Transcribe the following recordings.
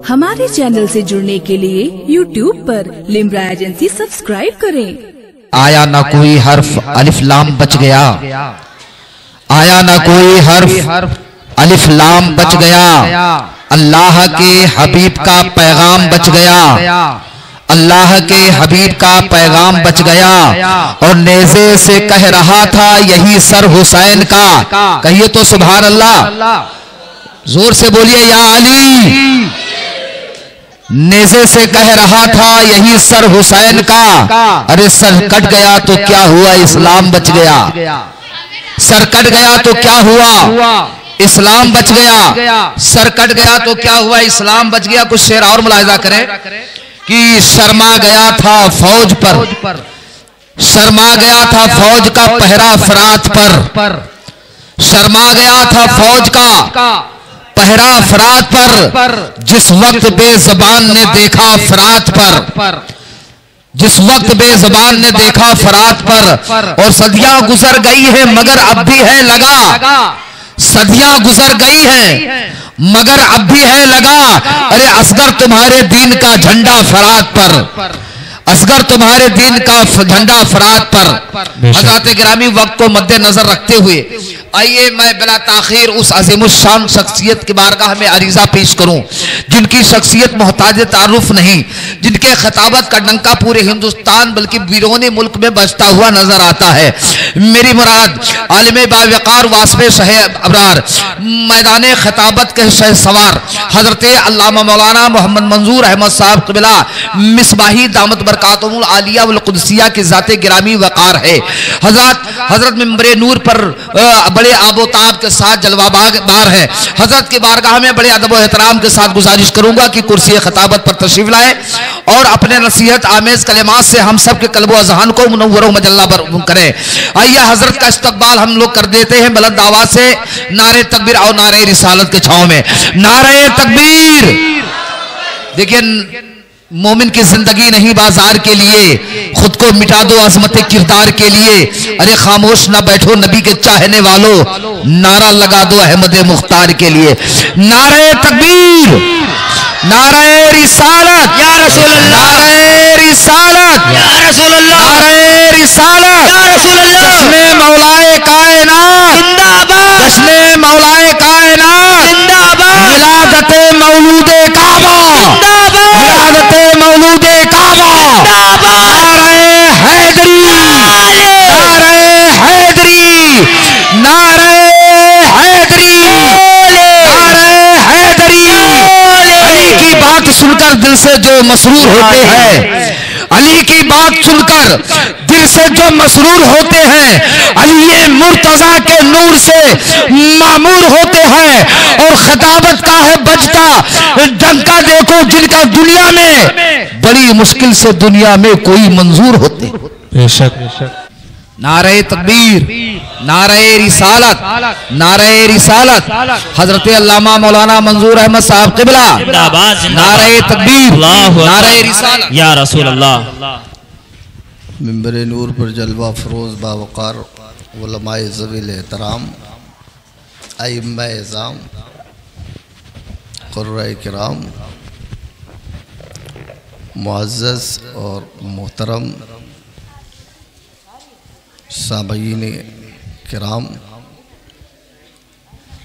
हमारे चैनल से जुड़ने के लिए YouTube पर लिम्रा एजेंसी सब्सक्राइब करें। आया ना कोई हर्फ अलिफ लाम बच गया, आया ना कोई हर्फ अलिफ लाम बच गया। अल्लाह के हबीब का पैगाम बच गया, अल्लाह के हबीब का पैगाम बच गया। और नेज़े से कह रहा था यही सर हुसैन का, कहिए तो सुभान अल्लाह, जोर से बोलिए या अली। नेज़े से कह रहा था यही सर हुसैन का, अरे सर कट गया तो क्या हुआ, इस्लाम बच गया। सर कट गया तो क्या हुआ, इस्लाम बच गया। सर कट गया तो क्या हुआ, इस्लाम बच गया। कुछ शेर और मुलाहिजा करें कि शर्मा गया था फौज पर, शर्मा गया था फौज का पहरा फरात पर, शर्मा गया था फौज का पहरा फरात पर। जिस वक्त बेज़बान ने देखा फरात पर, जिस वक्त बेज़बान ने देखा फरात पर। और सदियां गुजर गई है मगर अब भी है लगा, सदियां गुजर गई हैं मगर अब भी है लगा। अरे असगर तुम्हारे दीन का झंडा फरात पर, असगर तुम्हारे दीन का झंडा फरात पर। हज़रात गिरामी वक्त को मद्देनजर रखते हुए आइए मैं बिला ताखीर उस अज़ीमुश्शान शख्सियत की बारगाह में अरीज़ा पेश करूं, जिनकी शख्सियत मोहताज तारुफ नहीं, जिनके खिताबत का डंका पूरे हिंदुस्तान बल्कि बिरोने मुल्क में बजता हुआ नजर आता है। मेरी मुराद आलिम बावक़ार वास्फ़े शहे अबरार, मैदान खिताबत के शह सवार हजरत अल्लामा मौलाना मोहम्मद मंजूर अहमद साहब क़िबला मिसबाही दामत बरकातुहुल आलिया वल क़ुदसिया की ज़ाते गिरामी वक़ार है। हजरत मिंबरे नूर पर बड़े आबोताब के साथ जलवा बार है। हजरत की बारगाह में बड़े अदब और एहतराम के साथ गुजारिश करूंगा कि कुर्सी खिताबत पर तशरीफ लाए और अपने नसीहत आमेज कलिमात से हम सब के कल्बो अज़हान को मुनव्वर मजल्ला पर करें। आइए हजरत का इस्तकबाल हम लोग कर देते हैं बुलंद आवाज से, नारे तकबीर और नारे रिसालत के छांव में। नारे तकबीर। देखिए मोमिन की जिंदगी नहीं बाजार के लिए, खुद को मिटा दो अजमत किरदार के लिए। अरे खामोश ना बैठो नबी के चाहने वालों, नारा लगा दो अहमद मुख्तार के लिए। नारे तकबीर, नारे रिसालत या रसूल अल्लाह, नारे रिसालत या रसूल अल्लाह, नारे रिसालत या रसूल अल्लाह। जश्न मौलाए कायनात जिंदाबाद, जश्न मौलाए कायनात जिंदाबाद, मिलादत मौलूदे काबा जिंदाबाद, मिलादत मौलूदे काबा जिंदाबाद। नारे हैदरी, नारे हैदरी, नारे हैदरी, नारे हैदरी। अली की बात सुनकर दिल से जो मसरूर होते हैं, अली की बात सुनकर दिल से जो मसरूर होते हैं, अली मुर्तजा के नूर से मामूर होते हैं। और खिताबत का है बजता डंका देखो जिनका दुनिया में बड़ी मुश्किल से दुनिया में कोई मंजूर होते। बेशक। नारे तकबीर, नारे रिसालत, नारे रिसालत। हजरत अल्लामा मौलाना मंजूर अहमद साहब क़िबला नारे तकबीर, नारे रिसालत या रसूल अल्लाह। मिंबर नूर पर जलवा फरोज बावकार उलमाए ज़वील एहतराम, अइम्मा इज़ाम, क़ुर्राए किराम, मुअज़्ज़ज़ और मोहतरम सामईन किराम,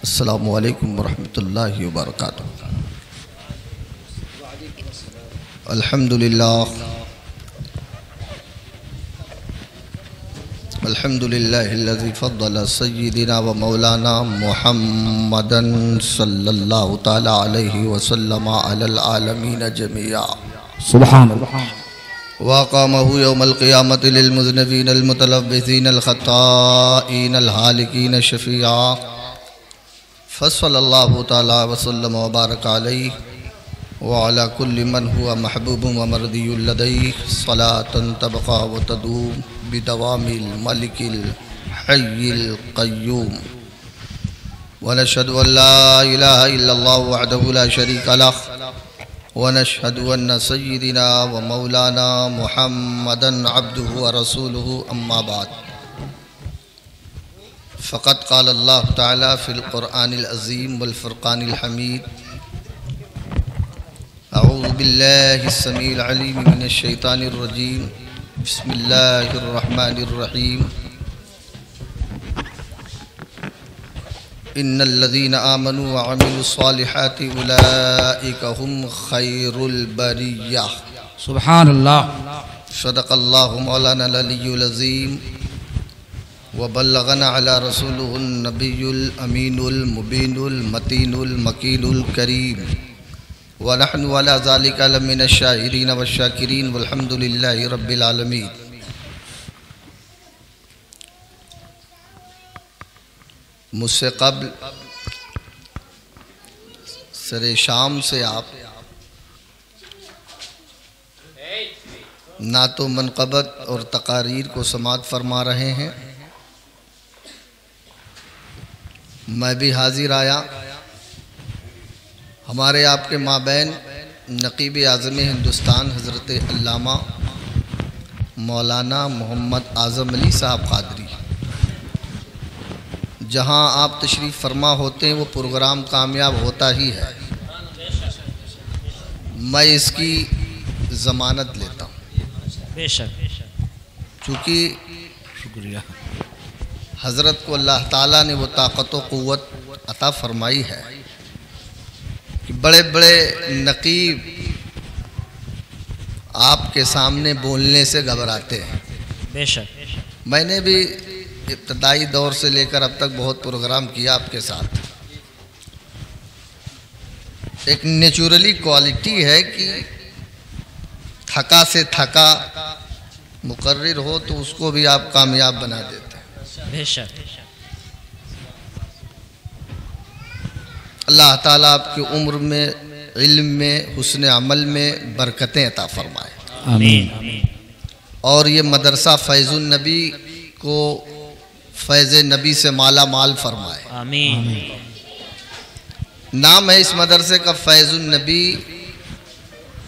अस्सलामु अलैकुम वरहमतुल्लाहि वबरकातुहू। अल्हम्दुलिल्लाह, अल्हम्दुलिल्लाहिल्लज़ी फ़द्दल सय्यिदिना व मौलाना मुहम्मदन सल्लल्लाहु तआला अलैहि वसल्लम अलल आलमीन जमीआ। सुभान अल्लाह। वाक़ामहु यौमल क़ियामति लिल मुज़निबीन अल मुतलव्विसीन अल ख़ताईन अल हालिकीन शफ़ीआ। फ़सल्लल्लाहु तआला व सल्लम व बारक अलैहि व अला कुल्लि मन हुवा महबूबुन व मर्दियुल लदैहि सलातन तबक़ा व तदूम बिदवामिल मलिकिल हय्यिल क़य्यूम। व नशहदु अन ला इलाहा इल्लल्लाहु वहदहु ला शरीका लहु व नशहदु अन्न सय्यिदिना व मौलाना मुहम्मदन अब्दुहु व रसूलुहु अम्मा बाद। फ़क़त क़ाल अल्लाह तआला फ़िल क़ुरआनिल अज़ीम वल फ़ुरक़ानिल हमीद अऊज़ु बिल्लाहिस समीइल अलीम मिनश शैतानिर रजीम बिस्मिल्लाहिर रहमानिर रहीम इन्नल्लज़ीना आमनू व अमिलुस सालिहाति उलाइका हुम खैरुल बरिय्या। सुभान अल्लाह। सदक़ल्लाहु मौलाना अल-अलियुल अज़ीम व बल्लगना अला रसूलुहुन नबियुल अमीनुल मुबीनुल मतीनुल मकीनुल करीम व नहनु अला ज़ालिका लमिनश शाहिदीन व शाकिरीन वल्हम्दुलिल्लाहि रब्बिल आलमीन। मुझसे क़ब्ल सरे शाम से आप ना तो मनक़बत और तकारीर को समाअत फरमा रहे हैं, मैं भी हाजिर आया। हमारे आपके माबैन नक़ीब आज़म हिंदुस्तान हज़रत अल्लामा मौलाना मोहम्मद आज़म अली साहब क़ादरी, जहाँ आप तशरीफ़ फरमा होते हैं वो प्रोग्राम कामयाब होता ही है। मैं इसकी ज़मानत लेता हूँ। बेशक। चूँकि शुक्रिया हज़रत को अल्लाह ताला ने वो ताक़त व क़ुव्वत अता फ़रमाई है कि बड़े बड़े नक़ीब आपके सामने बोलने से घबराते हैं। बेशक। मैंने भी इब्तदाई दौर से लेकर अब तक बहुत प्रोग्राम किया आपके साथ। एक नेचुरली क्वालिटी है कि थका से थका मुकर्रिर हो तो उसको भी आप कामयाब बना देते हैं। बेशक। अल्लाह ताला आपकी उम्र में, इल्म में, हुस्न अमल में बरकतें अता फरमाए। आमीन। और ये मदरसा फैज़ुन नबी को फैज़ नबी से माला माल फरमाए। आमीन। नाम है इस मदरसे का फैज़ुन नबी,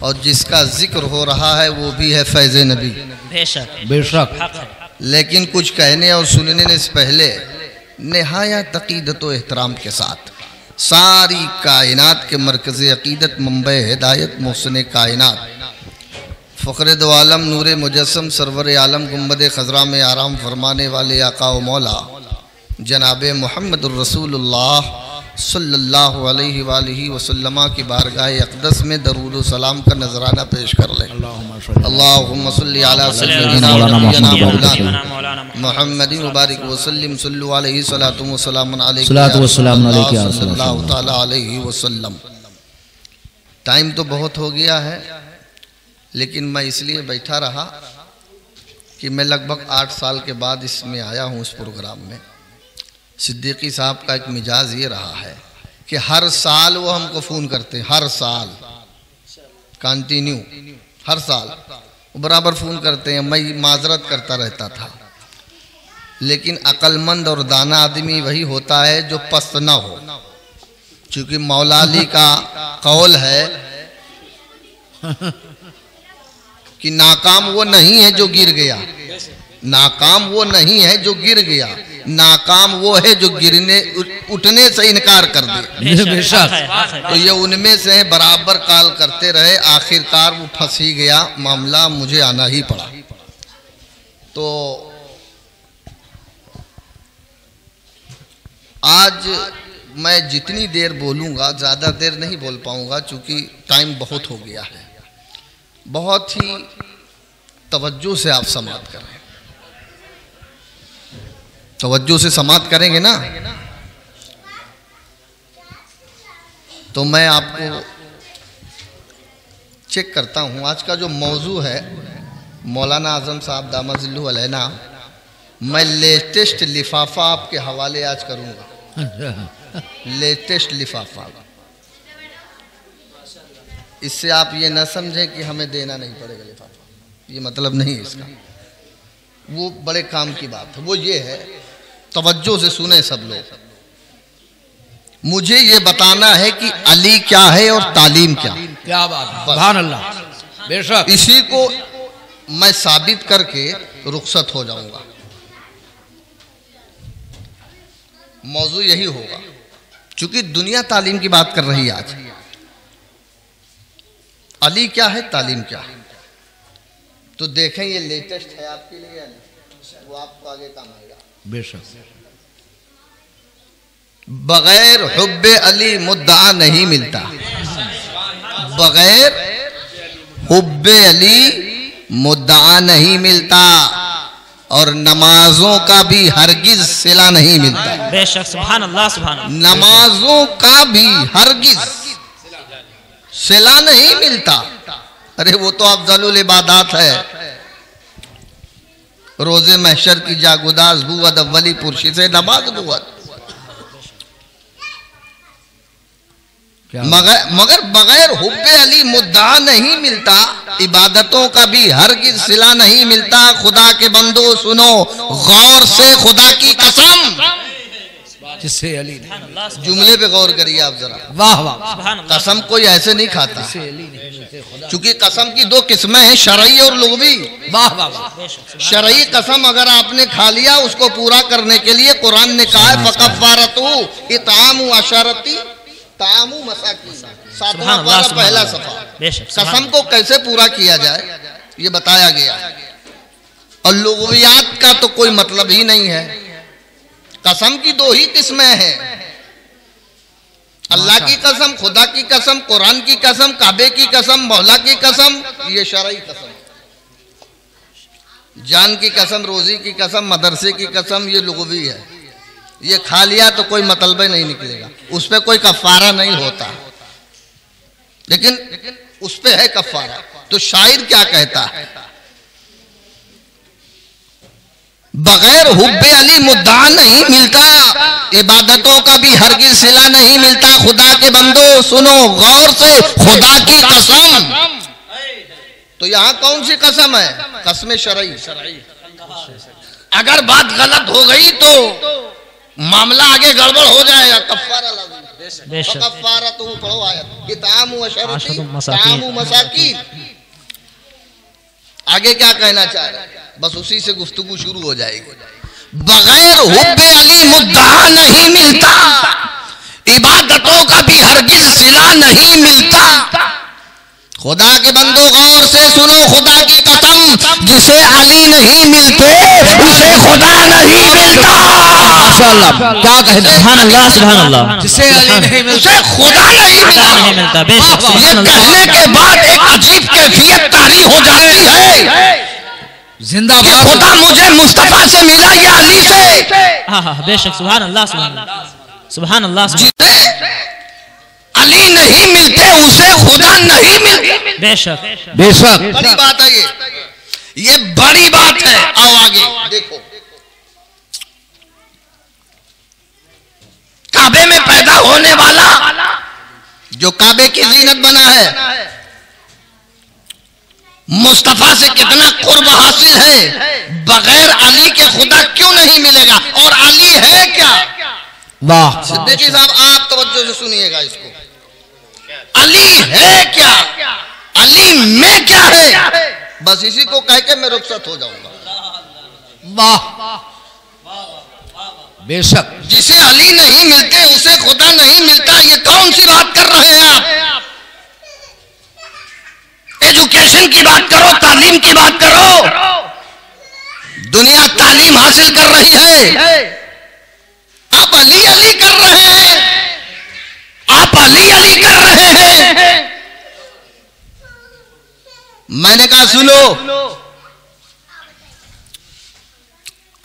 और जिसका जिक्र हो रहा है वो भी है फैज़ नबी। बेशक। बेशक। हक है। लेकिन कुछ कहने और सुनने से पहले निहायत अक़ीदत व एहतराम के साथ सारी कायनात के मरकज़ अक़ीदत, मंबे हिदायत, मोहसिन कायनात, फ़ख्र दो आलम, नूर मुजस्सम, सरवर आलम, गुंबद ख़ज़रा में आराम फरमाने वाले आका व मौला जनाब मुहम्मदुर रसूलुल्लाह सल्लल्लाहु अलैहि वालिहि वसल्लम की बारगाह अक़दस में दरूद व सलाम का नजराना पेश कर लें। अल्लाहुम्मा सल्लि अला सय्यिदिना मौलाना मुहम्मदिन व बारिक व सल्लिम सल्लु अलैहि सलातु व सलामुन अलैहि सल्लल्लाहु तआला अलैहि वसल्लम। टाइम तो बहुत हो गया है, लेकिन मैं इसलिए बैठा रहा कि मैं लगभग 8 साल के बाद इसमें आया हूँ इस प्रोग्राम में। सिद्दीकी साहब का एक मिजाज ये रहा है कि हर साल वो हमको फ़ोन करते हैं, हर साल कंटिन्यू, हर साल वो बराबर फ़ोन करते हैं। मैं माजरत करता रहता था, लेकिन अक्लमंद और दाना आदमी वही होता है जो पस्त ना हो। चूँकि मौला अली का कौल है कि नाकाम वो नहीं है जो गिर गया, नाकाम वो नहीं है जो गिर गया, नाकाम वो है जो गिरने उठने से इनकार कर दे। बेशक। तो ये उनमें से बराबर काल करते रहे, आखिरकार वो फंस ही गया, मामला मुझे आना ही पड़ा। तो आज मैं जितनी देर बोलूँगा, ज़्यादा देर नहीं बोल पाऊँगा चूँकि टाइम बहुत हो गया है। बहुत ही तवज्जो से आप समाअत करें, तवज्जो से समाअत करेंगे ना तो मैं आपको चेक करता हूँ। आज का जो मौजू है मौलाना आज़म साहब दामजिल्लु अलैना, मैं लेटेस्ट लिफाफा आपके हवाले आज करूँगा। लेटेस्ट लिफाफा, इससे आप ये ना समझें कि हमें देना नहीं पड़ेगा लिफाफा, ये मतलब नहीं है इसका। वो बड़े काम की बात है। वो ये है, तवज्जो से सुने सब लोग, मुझे ये बताना है कि अली क्या है और तालीम क्या। क्या बात, सुभान अल्लाह। बेशक। इसी को मैं साबित करके रुखसत हो जाऊंगा। मौजू यही होगा, क्योंकि दुनिया तालीम की बात कर रही है आज। अली क्या है, तालीम क्या है, तो देखें ये लेटेस्ट है आपके लिए, वो आपको आगे काम आएगा। बेशक। बगैर हुब्बे अली मुद्दा नहीं मिलता, बगैर हुब्बे अली मुद्दा नहीं मिलता, और नमाजों का भी हरगिज सिला नहीं मिलता। बेशक, सुभान अल्लाह, सुभान अल्लाह। नमाजों का भी हरगिज सिला नहीं मिलता। अरे वो तो अफजलुल इबादत है। रोजे महशर की जागुदास बुअद अव्वली पुरशी से नमाज बुअद, मगर बगैर हुब्बे अली मुद्दा नहीं मिलता, इबादतों का भी हरगिज सिला नहीं मिलता। खुदा के बंदो सुनो गौर से खुदा की कसम, जिससे अली, जुमले पे गौर करिए आप जरा। वाह वाह। कसम कोई ऐसे नहीं खाता, क्योंकि कसम की दो किस्में हैं, शरई और लुग़वी। वाह वाह। शरई कसम अगर आपने खा लिया, उसको पूरा करने के लिए कुरान ने कहा है फकफ़ारतु इतामु अशरती तामु मसाकी, 7वां पारा पहला सफा। कसम को कैसे पूरा किया जाए ये बताया गया, और लुग़वियात का तो कोई मतलब ही नहीं है। कसम की दो ही किस्में हैं, अल्लाह की कसम, खुदा की कसम, कुरान की कसम, काबे की कसम, मौला की कसम, ये शरई कसम। जान की कसम, रोजी की कसम, मदरसे की कसम, ये लुग़वी है। ये खा लिया तो कोई मतलब नहीं निकलेगा, उस पर कोई कफ़ारा नहीं होता, लेकिन उस पे है कफ़ारा। तो शायर क्या कहता है, बगैर हुब्बे अली मुद्दा नहीं मिलता, इबादतों का भी हरगिज सिला नहीं मिलता। खुदा के बंदो सुनो गौर से खुदा की कसम। तो यहां कौन सी कसम है, कसम शरई। अगर बात गलत हो गई तो मामला आगे गड़बड़ हो जाएगा, कफ़ारा लाज़िम। कफ़ारा तो पढ़ो आयत, इतामु अशरती तामु मसाकी। आगे क्या कहना चाह रहा है, बस उसी से गुफ्तगू शुरू हो जाएगी। बगैर हुब्बे अली मुद्दा नहीं मिलता, इबादतों का भी हरगिज सिला नहीं मिलता। खुदा के बंदो गौर से सुनो खुदा की कसम, जिसे अली नहीं मिलते उसे खुदा नहीं मिलता। माशाअल्लाह, क्या कहना, सुभान अल्लाह, सुभान अल्लाह। जिसे अली नहीं मिलते उसे खुदा नहीं मिलता। बेशक, ये कहने के बाद एक अजीब कैफियत तारी हो जाती है, जिंदाबाद। खुदा मुझे मुस्तफा से मिला या अली से। हाँ हाँ, बेशक, सुभान अल्लाह, सुभान अल्लाह, सुभान अल्लाह। जिसे अली नहीं मिलते उसे खुदा नहीं मिलता। बेशक, बेशक। बड़ी बात है ये बड़ी बात है। आओ आगे देखो, काबे में पैदा होने वाला जो काबे की जीनत बना है, मुस्तफा से कितना कुर्ब हासिल है, बगैर अली के खुदा क्यों नहीं मिलेगा। और अली है क्या, वाह। सिद्दीकी साहब आप तवज्जो से सुनिएगा इसको, अली है क्या, अली में क्या है। बस इसी को कह के मैं रुखसत हो जाऊंगा। वाह, बेशक। जिसे अली नहीं मिलते उसे खुदा नहीं मिलता, ये कौन सी बात कर रहे हैं आप। एजुकेशन की बात करो, तालीम की बात करो, दुनिया तालीम हासिल कर रही है, आप अली अली कर रहे हैं, आप अली अली कर रहे हैं। मैंने कहा सुनो,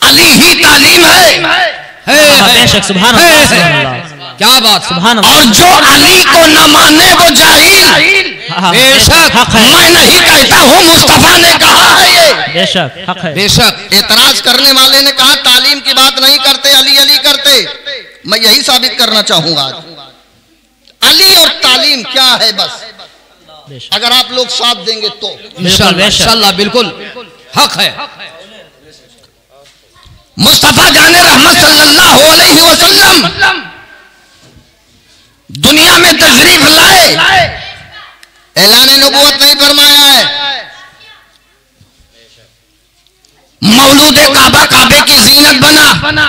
अली ही तालीम है। बेशक, सुभान अल्लाह, सुभान अल्लाह। क्या बात, सुभान अल्लाह। और जो अली को न माने वो जाहिल। बेशक, हक है। मैं नहीं कहता हूँ, मुस्तफा ने कहा है ये। बेशक, हक है। बेशक। एतराज करने वाले ने कहा तालीम की बात नहीं करते, अली अली करते। मैं यही साबित करना चाहूंगा आज, अली और तालीम क्या है। बस अगर आप लोग साथ देंगे तो इंशाअल्लाह, बिल्कुल हक है। मुस्तफा जाने रहमत सल्लल्लाहु अलैहि वसल्लम दुनिया में तशरीफ लाए, ऐलान नबूवत नहीं फरमाया है, मौलूद काबा काबे की जीनत बना,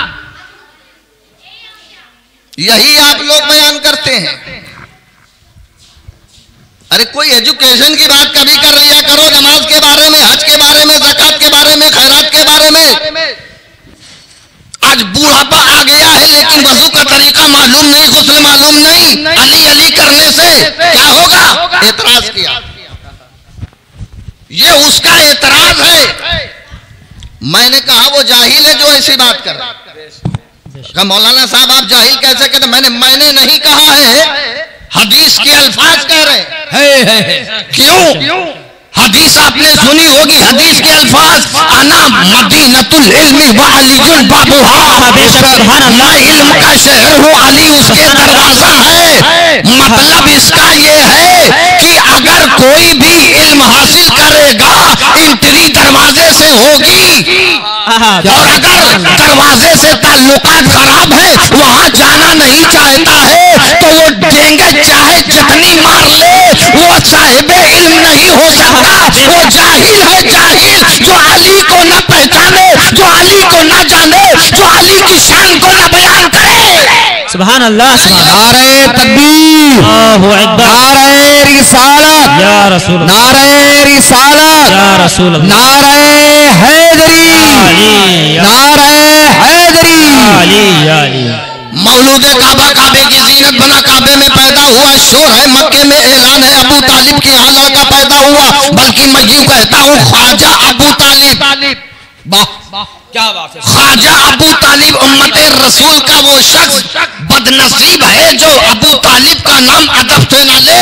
यही आप लोग बयान करते हैं। अरे कोई एजुकेशन की बात कभी कर लिया करो, नमाज के बारे में, हज के बारे में, ज़कात के बारे में, खैरात के बारे में। आज बूढ़ापा आ गया है लेकिन वजू का तरीका मालूम नहीं, गुस्ल मालूम नहीं, अली अली करने से क्या होगा? एतराज किया। ये उसका एतराज है। मैंने कहा वो जाहिल है जो ऐसी बात कर रहा है। मौलाना साहब आप जाहिल कैसे कहते? मैंने नहीं कहा है, हदीस के अल्फाज कह रहे हैं। क्यों? हदीस आपने सुनी होगी, हदीस के अल्फाज अना मदीनतुल इल्मी व अलीजुल बाबुहा। मैं इल्म का शहर हूँ, अली उसके दरवाजा है। मतलब इसका ये है कि अगर कोई भी इल्म हासिल करेगा एंट्री दरवाजे से होगी, और अगर दरवाजे से ताल्लुकात खराब है, वहां जाना नहीं चाहता है, तो वो डेंगे चाहे जितनी मार ले, वो साहिबे इल्म नहीं हो सकता। वो जाहिल है, जाहिल जो अली को न पहचाने, जो अली को न जाने, जो अली की शान को न बयान करे। सुभान अल्लाह, नारे तकबीर, नारे रिसालत या रसूल, नारे रिसालत या रसूल, नारे हैदरी, नारे हैदरी। मौलूद काबा, काबे की जीनत बना, काबे में पैदा हुआ, शोर है मक्के में, ऐलान है अबू तालिब के यहाँ लड़का पैदा हुआ। बल्कि मैं यूं कहता हूँ ख्वाजा अबू तालिब, वाह क्या बात है, ख्वाजा अबू तालिब उम्मत रसूल का वो शख्स बदनसीब है जो अबू तालिब का नाम अदब से न ले।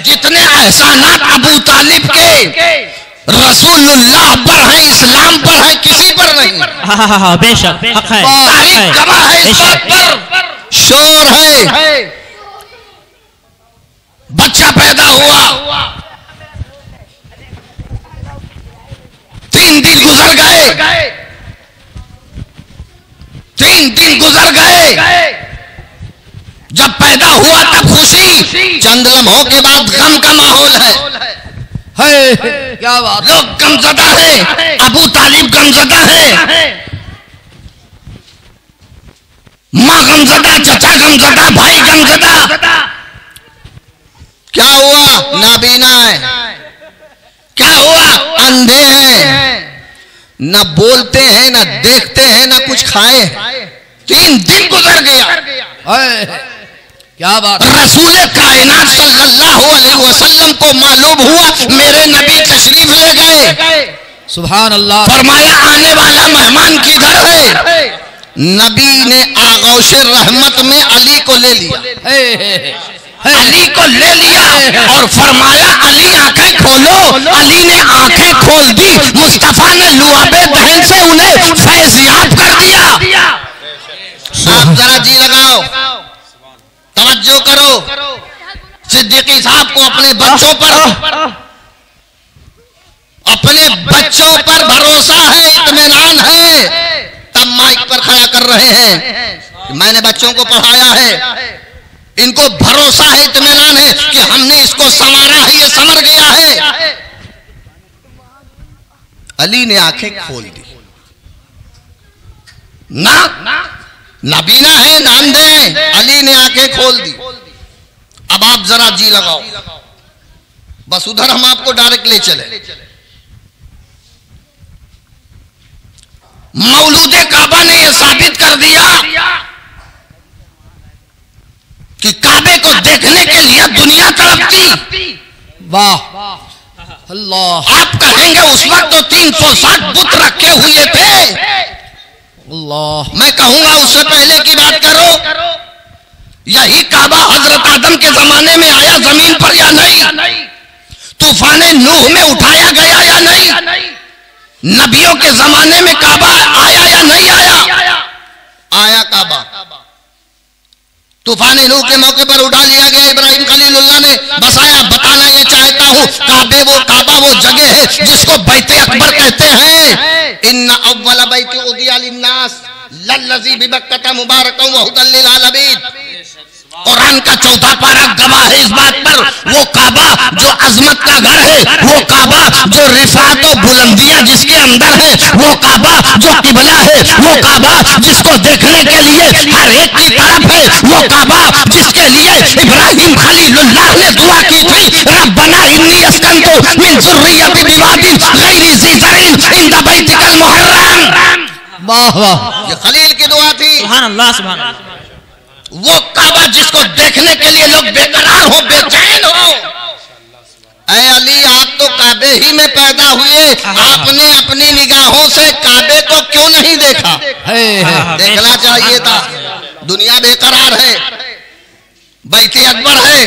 जितने एहसानात अबू तालिब के रसूलुल्लाह पर है, इस्लाम पर है, किसी पर नहीं। बेशक हक है, तारीख गवाह है इस बात पर। शोर है, बच्चा पैदा हुआ, 3 दिन गुजर गए, 3 दिन गुजर गए। जब पैदा हुआ तब खुशी, चंद लम्हों के बाद गम का माहौल है। क्या बात, लोग गमजदा है, अबू तालिब गमजदा है, माँ गमजदा, चचा गमजदा, भाई गमजदा। क्या हुआ? नाबीना है। क्या हुआ? अंधे हैं, न बोलते हैं, न देखते हैं, न कुछ खाए। 3 दिन गुजर गया। क्या बात, रसूल कायनात सल्लल्लाहु अलैहि वसल्लम को मालूम हुआ मेरे नबी तशरीफ ले गए। सुभान अल्लाह। फरमाया आने वाला मेहमान किधर है? नबी ने आगोश रहमत में अली को ले लिया, अली को ले लिया और फरमाया अली आंखें खोलो। अली ने आंखें खोल दी, मुस्तफा ने लुआबे दहन से उन्हें फैज़याब कर दिया। आप जरा जी लगाओ, तवज्जो करो। सिद्दीकी साहब को अपने बच्चों पर भरोसा है, इत्मीनान है, तब माइक पर खड़ा कर रहे हैं कि मैंने बच्चों को पढ़ाया है, इनको भरोसा है, इत्मीनान है कि हमने इसको संवारा है, ये संवर गया है। अली ने आंखें खोल दी, ना नबीना है, नामदे हैं। अली ने आंखें खोल दी। अब आप जरा जी लगाओ, बस उधर हम आपको डायरेक्ट ले चले। मौलूदे काबा ने यह साबित कर दिया कि काबे को देखने के लिए दुनिया तड़पती। वाह अल्लाह। आप कहेंगे उस वक्त तो 360 बुत रखे हुए थे। अल्लाह। मैं कहूंगा उससे पहले की बात करो। यही काबा हजरत आदम के जमाने में आया जमीन पर या नहीं? तूफाने नूह में उठाया गया या नहीं? नबियों के जमाने में काबा आया या नहीं आया? आया काबा। तूफान नूह के मौके पर उठा लिया गया, इब्राहिम खलीलुल्लाह ने बसाया। बताना ये चाहता हूँ काबा वो जगह है जिसको बैते अकबर कहते हैं। इन्ना अव्वल बैति उदिया लिन्नास लल्लज़ी बिबक्कता मुबारकन व हुदल लिल आलमीन। कुरान का 14 पारा गवाह है इस बात पर। वो काबा जो अजमत का घर है, वो काबा जो रिफात और बुलंदियां जिसके अंदर है, वो काबा जो किबला है, वो काबा जिसको देखने के लिए हर एक की तरफ है, वो काबा जिसके लिए इब्राहिम खलीलुल्लाह ने दुआ की थी, रब्बना इन्नी अस्कनतु मिन ज़ुर्रिय्यति बिवादिन गैरि ज़ी ज़रइन इंद बैतिकल मुहर्रम। वाह वाह, ये खलील की दुआ थी। सुभान अल्लाह, सुभान अल्लाह। वो काबा जिसको देखने के लिए लोग बेकरार हो, बेचैन हो। ऐ अली, आप तो काबे ही में पैदा हुए, आपने अपनी निगाहों से काबे को क्यों नहीं देखा? देखना चाहिए था। दुनिया बेकरार है, बैते अकबर है,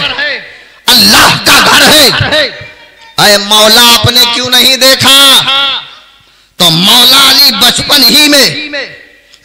अल्लाह का घर है। ऐ मौला, आपने क्यों नहीं देखा? तो मौला अली बचपन ही में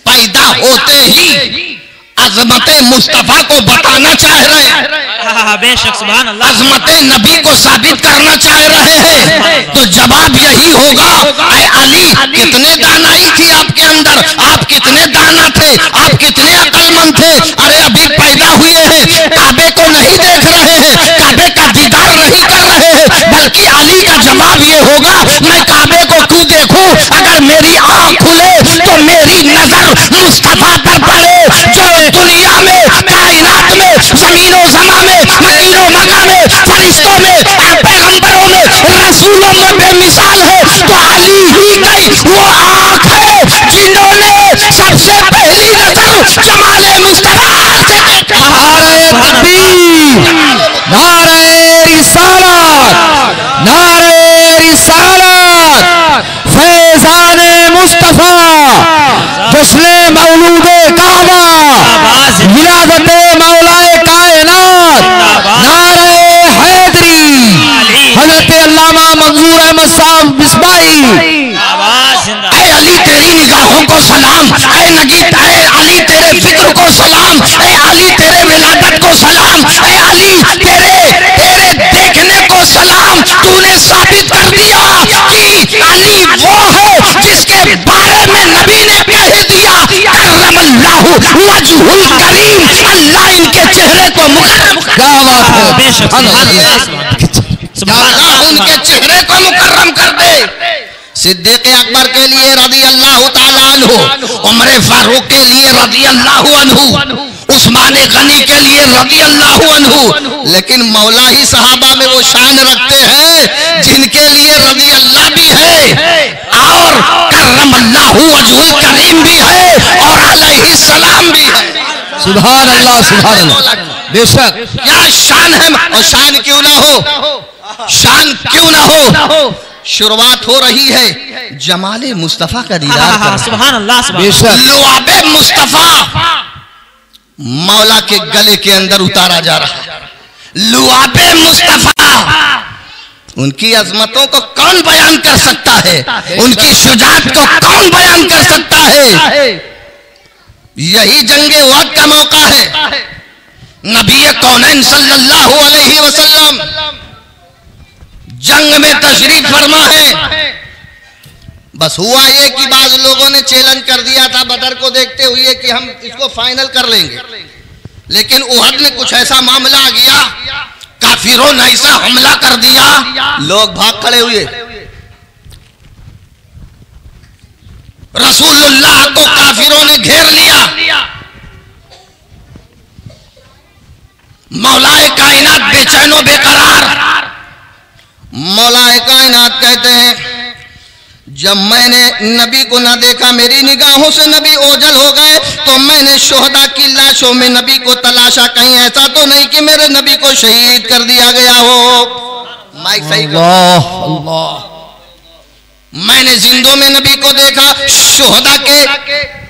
पैदा होते ही अजमत मुस्तफा को बताना चाह रहे हैं, बेशक सुभान अल्लाह। अजमत नबी को साबित करना चाह रहे हैं। तो जवाब यही होगा, ऐ अली, कितने दानाई थी आपके अंदर, आप कितने दाना थे, आप कितने अक्लमंद थे। अरे अभी पैदा हुए हैं, काबे को नहीं देख रहे हैं, काबे का दीदार नहीं कर रहे हैं, बल्कि अली का जवाब ये होगा, मैं काबे को क्यों देखूं? अगर मेरी आंख खुले तो मेरी नजर मुस्तफा पर पड़े, जो दुनिया में, कायनात में, जमीनों समा में, मकीनों मका में, फरिश्तों में, पैगंबरों में, रसूलों में बेमिसाल है। तो अली ही की वो आंख है जिन्होंने सबसे पहली नजर जमाले मुस्तफा से देखा। नारे तकबीर, नारे रिसालत, नारे रिसालत, फैज़ाने मुस्तफा, जश्न मौलूदे काबा, विलादते मौलाए कायनात, नारे हैदरी, हजरत अल्लामा मंजूर अहमद साहब बिस्बाई। ऐ अली तेरी निगाहों को सलाम, ऐ नगीत, ऐ अली तेरे फिक्र को सलाम, ऐ अली तेरे विलादत को सलाम, ऐ अली तेरे देखने को सलाम। तूने साबित कर दिया कि अली वो है जिसके बारे में नबी ने कह दिया, करमल्लाहु वजहुल करीम, अल्लाह इनके चेहरे को मुकर्रम, क्या बात है, बेशक अल्लाह उनके चेहरे को मुकर्रम कर दे। सिद्दीक़ अकबर के लिए रज़ी अल्लाह ताला अन्हु, उमर फारूक के लिए रज़ी अल्लाह अन्हु, उस्मान गनी के लिए रज़ी अल्लाह अन्हु। लेकिन मौला ही सहाबा में वो शान रखते हैं जिनके लिए रज़ी अल्लाह भी है और करमल्लाहु वजहुल करीम भी है और अलैहि सलाम भी है। सुभान अल्लाह, सुभान अल्लाह, बेशक क्या शान है। और शान क्यों ना हो, शान क्यों ना हो। शुरुआत हो रही है जमाले मुस्तफा का दीदार करना। सुभान अल्लाह, बेशक लुआबे मुस्तफा मौला के गले के अंदर उतारा जा रहा है। लुआबे मुस्तफा, उनकी अजमतों को कौन बयान कर सकता है, उनकी शुजाअत को कौन बयान कर सकता है। यही जंगे वक़्त का मौका है। नबी कौनैन सल्लल्लाहु अलैहि वसल्लम जंग में तशरीफ फरमा है। बस हुआ ये कि बाज लोगों ने चैलेंज कर दिया था बदर को देखते हुए कि हम इसको फाइनल कर लेंगे, लेकिन उहद में कुछ ऐसा मामला आ गया, काफिरों ने ऐसा हमला कर दिया, लोग भाग खड़े हुए। रसूलुल्लाह को काफिरों ने घेर लिया। मौलाए कायनात बेचैनो बेकरार। मौलाए कायनात कहते हैं जब मैंने नबी को ना देखा, मेरी निगाहों से नबी ओझल हो गए, तो मैंने शोहदा की लाशों में नबी को तलाशा, कहीं ऐसा तो नहीं कि मेरे नबी को शहीद कर दिया गया हो। माइक सही अल्लाह, मैंने जिंदों में नबी को देखा,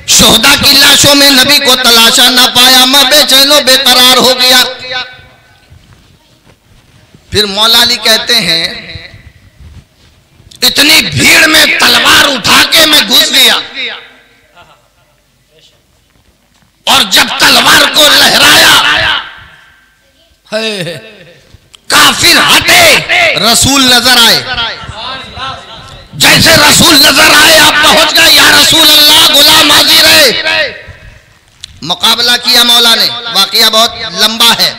शोहदा की लाशों में नबी को तलाशा ना पाया, मैं बेचैनो बेकरार हो गया। फिर मौला अली कहते हैं इतनी भीड़ में तलवार उठा के मैं घुस गया, और जब तलवार को लहराया काफिर हटे, रसूल नजर आए। जैसे रसूल नजर आए आप पहुंच गए, या रसूल अल्लाह गुलाम हाजिर है। मुकाबला किया मौला ने, वाकया बहुत लंबा है।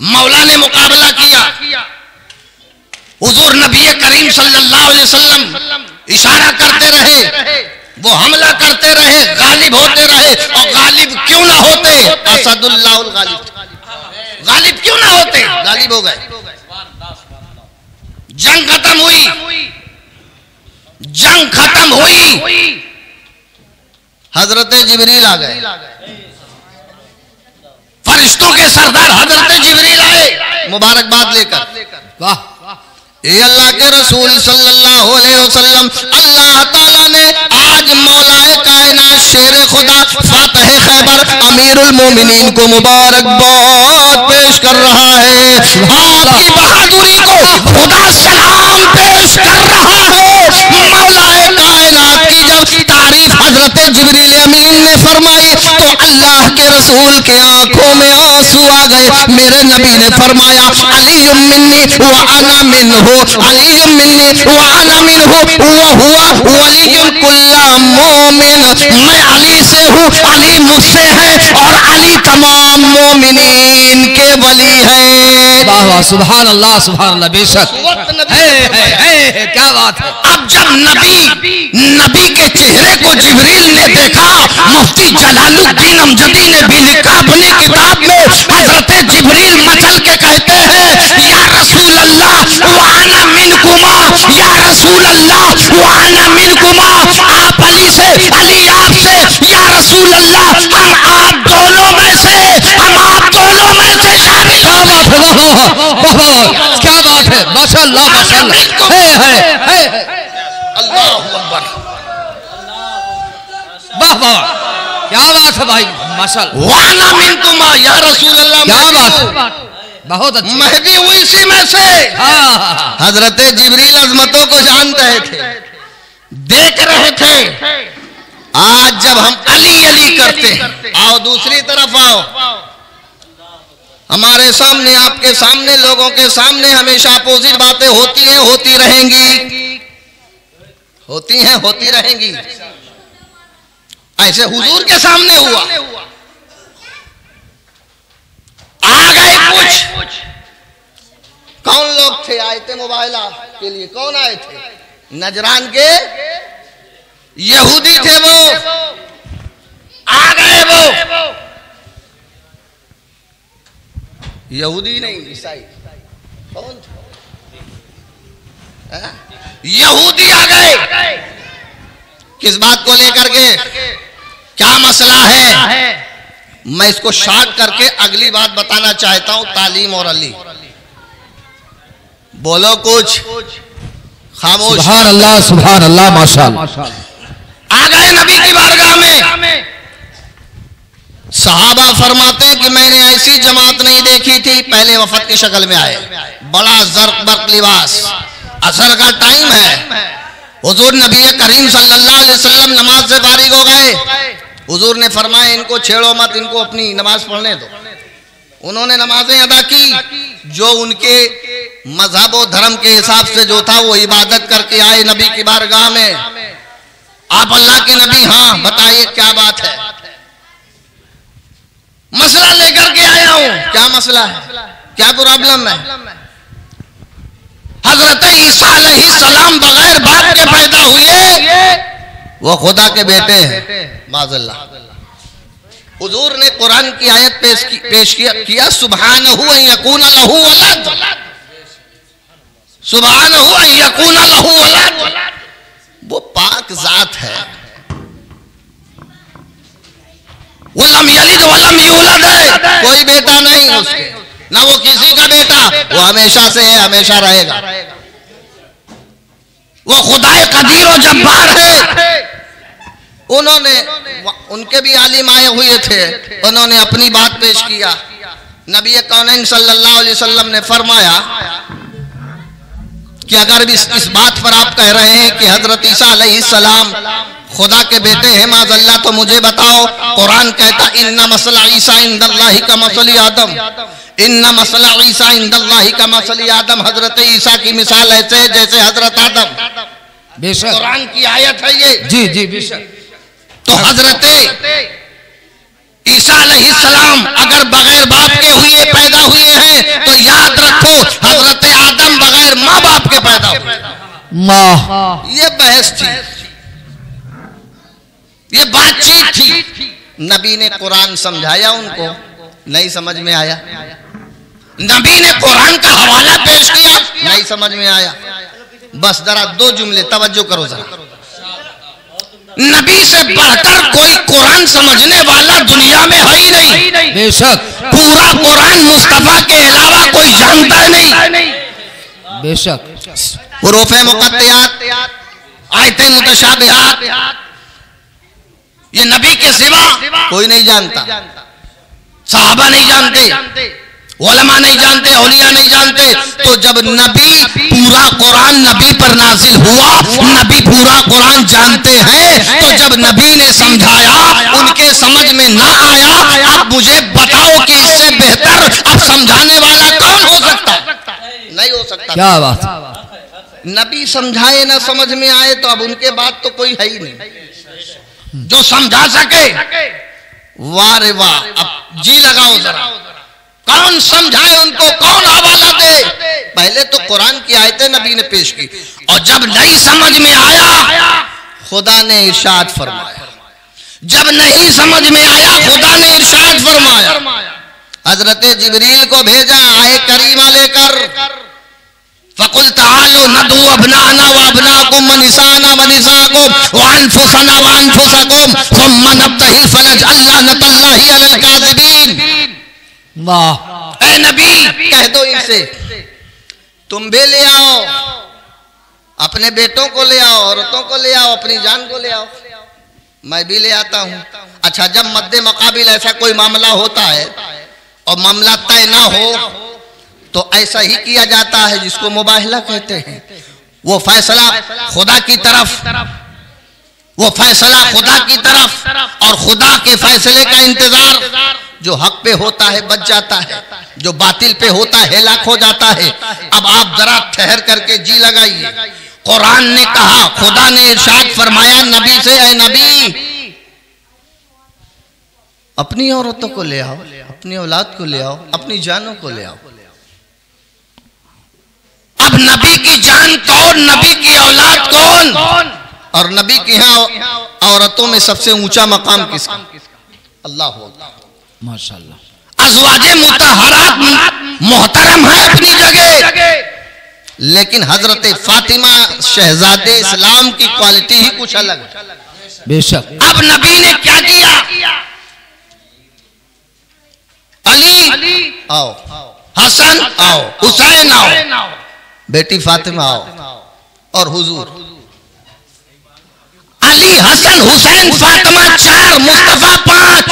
मौला ने मुकाबला किया, हुजूर नबी करीम सल्लल्लाहु अलैहि वसल्लम इशारा करते रहे, वो हमला करते रहे, गालिब होते रहे। और गालिब क्यों ना होते, असदुल्लाहुल गालिब, गालिब क्यों ना होते, गालिब हो गए। जंग खत्म हुई, जंग खत्म हुई, हजरत जिब्रील आ गए, फरिश्तों के सरदार हजरत जिब्रील आए मुबारकबाद लेकर। वाह, ये अल्लाह के रसूल सल्लल्लाहु अलैहि वसल्लम, अल्लाह ताला ने आज मौलाए कायनात शेर खुदा फातह खैबर अमीरुल मोमिनीन को मुबारकबाद पेश कर रहा है। आपकी बहादुरी को खुदा सलाम पेश कर रहा है। मौलाए कायनात की जब तारीफ हजरत जिब्रील अमीन ने फरमाई तो अल्लाह के रसूल के आंखों में आंसू आ गए। मेरे नबी ने फरमाया, अली मिन्नी व अना मिन्हु, अली मिन्नी व अना मिन्हु व हुवा वलियुल कुल्ला मोमिन। मैं अली से हूँ, अली मुझसे है और अली तमाम मोमिनीन के वली है। वाह वाह, सुभान अल्लाह, सुभान अल्लाह, बेशक है, क्या बात है। अब जब नबी के चेहरे को जिब्रील ने देखा, मुफ्ती जलालुद्दीन अमजदी ने भी लिखा अपनी किताब में, हजरत जिब्रील मचल के कहते हैं, या रसूल अल्लाह वाना मिनकुमा, या रसूल अल्लाह वाना मिनकुमा। आप अली से, अली आपसे, या रसूल अल्लाह हम आप दोनों में से, हम आप दोनों में से शामिल हो गए। क्या बात है, माशाअल्लाह, माशाअल्लाह, है। अल्लाहु अकबर, वाह वाह, क्या बात है भाई, माशाअल्लाह। वाना मिनकुमा, या रसूल अल्लाह, क्या बात है, बहुत अच्छा। मैं भी हूँ इसी में से। हजरत जिब्रील अजमतों को जानते थे, देख रहे थे। आज जब हम अली अली करते, आओ दूसरी तरफ आओ, हमारे सामने, आपके सामने, लोगों के सामने हमेशा अपोजिट बातें होती हैं, होती रहेंगी, होती हैं, होती रहेंगी। ऐसे हुजूर के सामने हुआ, आ गए कुछ। कौन लोग थे आए थे मोबाइल के लिए, कौन आए थे? नजरान के यहूदी थे, वो आ गए। वो यहूदी नहीं, ईसाई। कौन थे? यहूदी आ गए। किस बात को लेकर के, क्या मसला है? मैं इसको शार्ट करके अगली बात बताना चाहता हूं, तालीम और अली। बोलो कुछ, खामोश। सुभान अल्लाह, सुभान अल्लाह, माशाअल्लाह। आ गए नबी की बारगाह में। सहाबा फरमाते हैं कि मैंने ऐसी जमात नहीं देखी थी। पहले वफद की शक्ल में आए, बड़ा जर्क बर्क लिबास, असर का टाइम है। हुजूर नबी करीम सल्लल्लाहु अलैहि वसल्लम नमाज से फारिग हो गए। हुजूर ने फरमाया, इनको छेड़ो मत, इनको अपनी नमाज पढ़ने दो। उन्होंने नमाजें अदा की, जो उनके मजहब और धर्म के हिसाब से जो था वो इबादत करके आए नबी की बारगाह में। आप अल्लाह के नबी, हाँ बताइए क्या बात है? मसला लेकर के आया हूं। क्या मसला है, क्या प्रॉब्लम है? हजरत ईसा अलैहिस्सलाम बगैर बाप के पैदा हुए, वो खुदा के बेटे हैं, माज़अल्लाह। हुजूर ने कुरान की आयत पेश किया, सुब्हानहु अन यकूना लहू वलद, सुब्हानहु अन यकूना लहू वलद। वो पाक जात है, वलम यलिद वलम यूलद है, कोई बेटा नहीं उसके, ना वो किसी का बेटा, वो हमेशा से है, हमेशा रहेगा। वो खुदाए कदीर और जब्बार है। उन्होंने, उनके भी आलिम आए हुए थे, उन्होंने अपनी बात पेश किया। नबी कौनैन सल्लल्लाहु अलैहि वसल्लम ने फरमाया कि अगर इस बात पर आप कह रहे हैं कि हजरत ईसा अलैहिस्सलाम खुदा के बेटे हैं माज़अल्लाह, तो मुझे बताओ, कुरान कहता इन्ना मसला ईसा इंदल्लाहि का मसली आदम, इन्ना मसला ईसा इंदल्लाहि का मसली आदम। हजरत ईसा की मिसाल ऐसे है जैसे हजरत आदम। बेशक कुरान की आयत है ये। जी जी, बेशक। तो हजरत ईसा अलैहिस्सलाम अगर बगैर बाप के हुए पैदा हुए हैं तो याद रखो हजरत आदम बगैर माँ बाप के पैदा हुए। ये बहस थी, ये बातचीत थी। नबी ने कुरान समझाया, उनको नहीं समझ में आया। नबी ने कुरान का हवाला पेश किया, नहीं समझ में आया। बस जरा दो जुमले तवज्जो करो जरा। नबी से बढ़कर कोई कुरान समझने वाला दुनिया में है ही नहीं। बेशक पूरा कुरान मुस्तफा के अलावा कोई जानता नहीं। बेशक हुरूफ़े मुक़त्तियात, आयतें मुतशाबिहात, ये नबी के सिवा कोई नहीं जानता। सहाबा नहीं जानते, उलमा नहीं जानते, औलिया नहीं जानते। तो जब नबी पूरा कुरान नबी पर नाजिल हुआ, नबी पूरा कुरान जानते हैं, तो जब नबी ने समझाया उनके समझ में ना आया, आप मुझे बताओ कि इससे बेहतर अब समझाने वाला कौन हो सकता? नहीं हो सकता। क्या बात। नबी समझाए ना समझ में आए तो अब उनके बाद तो कोई है ही नहीं जो समझा सके। वाह रे वाह, अब जी लगाओ जरा, कौन समझाए उनको, कौन हवाला दे? पहले तो कुरान की आयतें नबी ने पेश की, और जब नहीं समझ में आया खुदा ने इरशाद फरमाया। जब नहीं समझ में आया खुदा ने इरशाद फरमाया। हजरत जिब्रील को भेजा आए करीमा लेकर, फकुल तालो नदू अबनाना व अबनाकुम व निसाना व निसाकुम व अनफुसना व अनफुसकुम सुम्मा नब्तहिल फनजअल लअनतल्लाहि अलल काज़िबीन। वाह। ए नबी कह दो इनसे, तुम भी ले आओ, अपने बेटों को ले आओ, औरतों को ले आओ, अपनी जान को ले आओ, मैं भी ले आता हूं। अच्छा, जब मद्दे मकाबिल ऐसा कोई मामला होता है और मामला तय ना हो तो ऐसा ही किया जाता है जिसको मुबाहला कहते हैं। वो फैसला खुदा की तरफ, वो फैसला खुदा की तरफ, और खुदा के फैसले का इंतजार। जो हक पे होता है बच जाता है, जो बातिल पे होता है हेलाक हो जाता है। अब आप जरा ठहर करके जी लगाइए। कुरान ने कहा, खुदा ने इरशाद फरमाया नबी से, ऐ नबी अपनी औरतों को ले आओ, अपनी औलाद को ले आओ, अपनी जानों को ले आओ। अब नबी की जान कौन, नबी की औलाद कौन? और नबी के यहाँ औरतों में सबसे ऊंचा मकाम किसका? अल्लाह हो, माशाअल्लाह। अज़वाजे मुतहरात मोहतरम है अपनी जगह, लेकिन हजरत फातिमा शहजादे इस्लाम की क्वालिटी ही कुछ अलग है। बेशक। अब नबी ने क्या किया? अली आओ, हसन आओ, हुसैन आओ, बेटी फातिमा आओ, और हुजूर अली, हसन, हुसैन, फातिमा 4, मुस्तफा 5।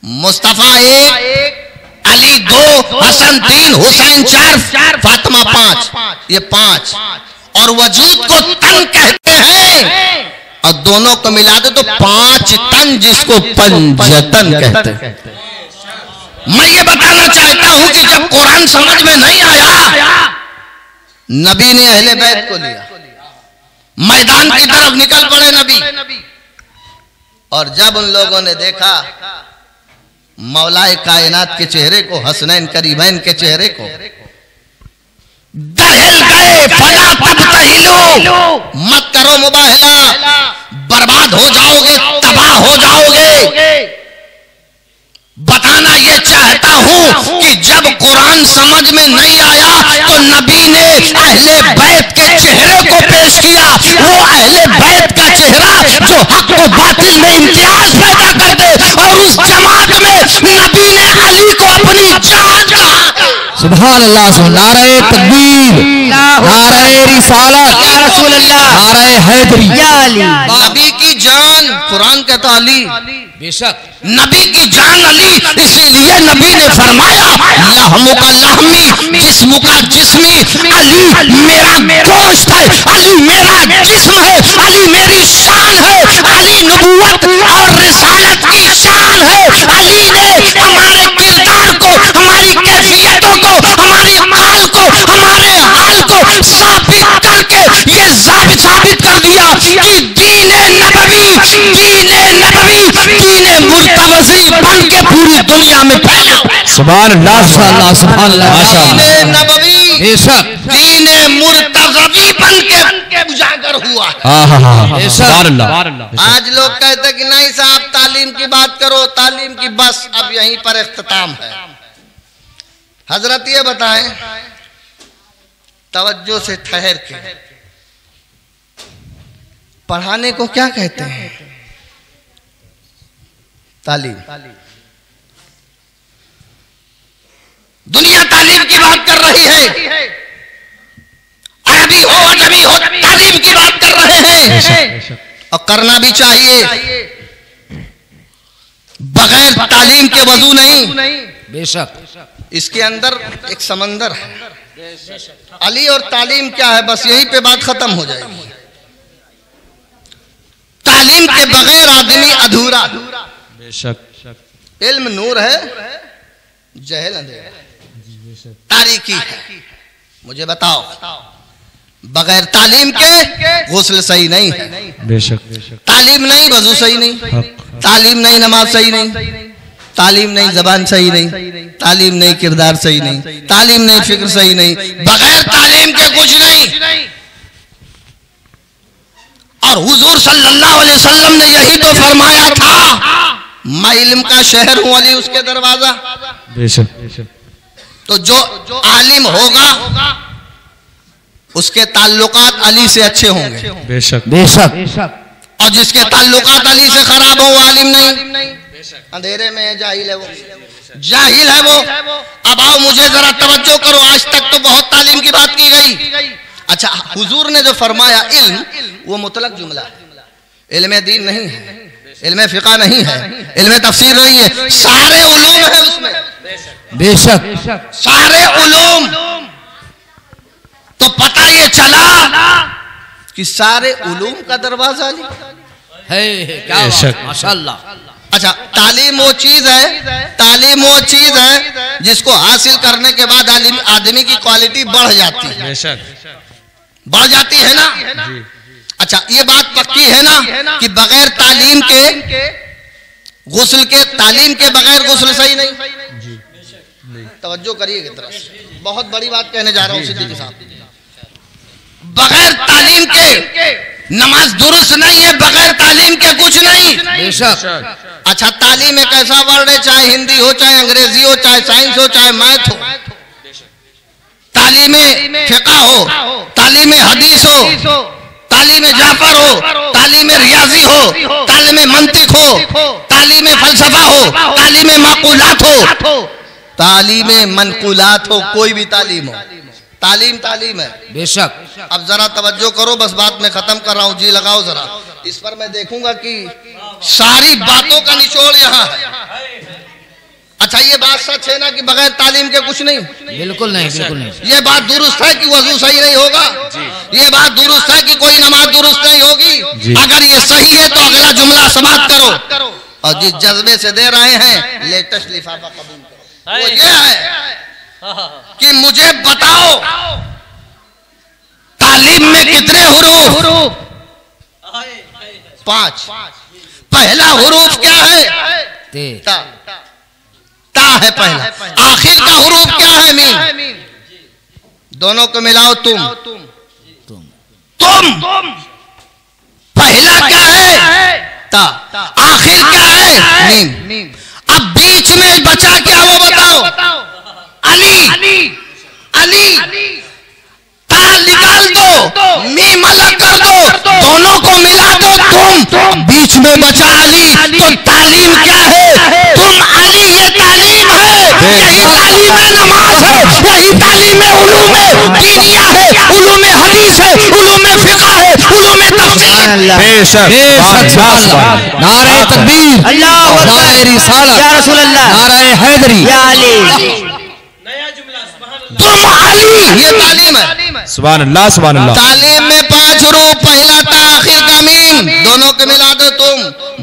मुस्तफा 1, अली 2, हसन 3, हुसैन 4, फातिमा 5। ये 5 और वजूद को तन कहते हैं, और दोनों को मिला दे तो 5 तन, जिसको पंजतन कहते हैं। मैं ये बताना चाहता हूं कि जब कुरान समझ में नहीं आया, नबी ने अहले बैत को लिया, मैदान की तरफ निकल पड़े नबी। और जब उन लोगों ने देखा मौलाए कायनात के चेहरे को, हसनैन करीमैन के चेहरे को, दहल गए। फला तबतहिलो, मत करो मुबाहला, बर्बाद हो जाओगे, तबाह हो जाओगे। बताना ये चाहता हूं कि जब कुरान समझ में नहीं आया तो नबी ने अहले बैत के चेहरे को पेश किया। वो अहले बैत का चेहरा जो हक व बातिल में इम्तियाज पैदा कर दे, और उस जमात में नबी ने अली को अपनी जान कहा। सुभान अल्लाह, नारे तकबीर, नारे रिसालत, या रसूल अल्लाह, नारे हैदरी। नबी की जान, कुरान कहता अली। बेशक। नबी की जान अली, इसीलिए नबी ने फरमाया लहमु का लहमी, जिस्मु का जिस्मी। अली मेरा गोश्त है, अली मेरा जिस्म है, अली मेरी शान है, अली नबूवत और रिसालत की शान है। अली ने हमारे किरदार को, हमारी कैफियतों को, हमारी हाल को, हमारे हाल को साबित करके ये साबित कर दिया कि दीने नबवी, दीने मुर्तज़ा सुभान अल्लाह सुभान अल्लाह दीने नबवी बेशक दीने मुर्तज़वी बन के उजागर हुआ है। सुभान अल्लाह। आज लोग कहते कि नहीं साहब तालीम की बात करो, तालीम की, बस अब यहीं पर इख्तिताम है। हजरत ये बताएं, तवज्जो से ठहर के, पढ़ाने को क्या कहते हैं? तालीम। दुनिया तालीम की बात कर रही है, अरबी हो अजमी हो तालीम की बात कर रहे हैं, और करना भी चाहिए। बगैर तालीम के वजू नहीं। बेशक इसके अंदर एक समंदर है। अली और तालीम क्या है, बस यहीं पे बात खत्म हो जाएगी। तालीम के बगैर आदमी अधूरा। बेशक इल्म नूर है, जहल अंधेरा, तारीकी है। मुझे बताओ, बगैर तालीम के गुस्ल सही नहीं है। बेशक तालीम नहीं वजू सही नहीं, तालीम नहीं नमाज सही नहीं, तालीम नहीं जबान सही नहीं, तालीम नहीं किरदार सही नहीं, तालीम नहीं फिक्र सही नहीं। बगैर तालीम के कुछ नहीं। और हुजूर सल्लल्लाहु अलैहि वसल्लम ने यही तो फरमाया था, मैं इल्म का शहर हूं, अली उसके दरवाजा। बेशक तो जो आलिम होगा उसके ताल्लुकात अली से अच्छे होंगे। बेशक बेशक और जिसके ताल्लुकात अली से खराब हो, वो आलिम नहीं, अंधेरे में है, जाहिल है वो, जाहिल है वो। अब आओ मुझे जरा तवज्जो करो, आज तक तो बहुत तालीम की बात की गई। अच्छा, हुजूर ने जो फरमाया इल्म, वो मुतलक जुमला है। इल्म दीन नहीं है, इल्म फिक़ा नहीं है, इल्म तफसीर नहीं है, सारे उलूम है उसमें। बेशक सारे उलूम। तो पता ये चला कि सारे उलूम का दरवाजा अली है। क्या माशाअल्लाह। अच्छा, तालीम वो चीज है, तालीम वो चीज है जिसको हासिल करने के बाद आदमी की क्वालिटी बढ़ जाती है। बढ़ जाती है ना। अच्छा, ये बात पक्की है ना कि बगैर तालीम के गुस्ल के, तालीम के बगैर गुस्ल सही नहीं। तवज्जो करिएगा तरफ से, बहुत बड़ी बात कहने जा रहा हूं सिद्दीकी साहब। बगैर तालीम के नमाज दुरुस्त नहीं है, बगैर तालीम के कुछ नहीं। बेशक। अच्छा, तालीम एक ऐसा वर्ड है, चाहे हिंदी हो, चाहे अंग्रेजी हो, चाहे साइंस हो, चाहे मैथ हो, तालीम फिक़ा हो, तालीम हदीस हो, तालीम जाफर हो, तालीम रियाजी हो, तालीम मंतिक हो, तालीम फलसफा हो, तालीम माक़ूलात हो, तालीम मनक़ूलात हो, कोई भी तालीम हो, तालीम तालीम है। बेशक। अब जरा तवज्जो करो, बस बात मैं खत्म कर रहा हूँ, जी लगाओ जरा इस पर। मैं देखूंगा कि सारी बातों का निचोड़ यहाँ है। अच्छा, ये बात सच है ना कि बगैर तालीम के कुछ नहीं? बिल्कुल नहीं, बिल्कुल नहीं। ये बात दुरुस्त है कि वजू सही नहीं होगा? ये बात दुरुस्त है कि कोई नमाज दुरुस्त नहीं होगी? अगर ये सही है तो अगला जुमला समाप्त करो। और जिस जज्बे से दे रहे हैं, लेटेस्ट लिफाफा कबूल करो। वो ये है कि मुझे बताओ, तालीम में कितने हुरूफ? 5। पहला हुरूफ क्या है? ता। ता है पहला। आखिर का हुरूफ क्या है? मीम। दोनों को मिलाओ, तुम। पहला क्या है? ता। आखिर क्या है? मीम। अब बीच में बचा क्या, वो बताओ। अली। ता निकाल दो, मीम अलग कर दो, दोनों को मिला दो, तुम। बीच में बचा अली। तो तालीम क्या है? तुम अली, ये तालीम है। यही तालीम नमाज है, यही तालीम उलूम दीनिया है, उलूम हदीस है, उलूम फिक़ा है, उलूम तफसीर। बेशक। नारे तकबीर, नारे रिसालत, या रसूल अल्लाह, नारे हैदरी, या अली। तुम अली, ये तालीम है। सुभान अल्लाह, सुभान अल्लाह। तालीम में 5 हुरूफ, पहला ता, आखिर का मीम, दोनों को मिला दो, तुम।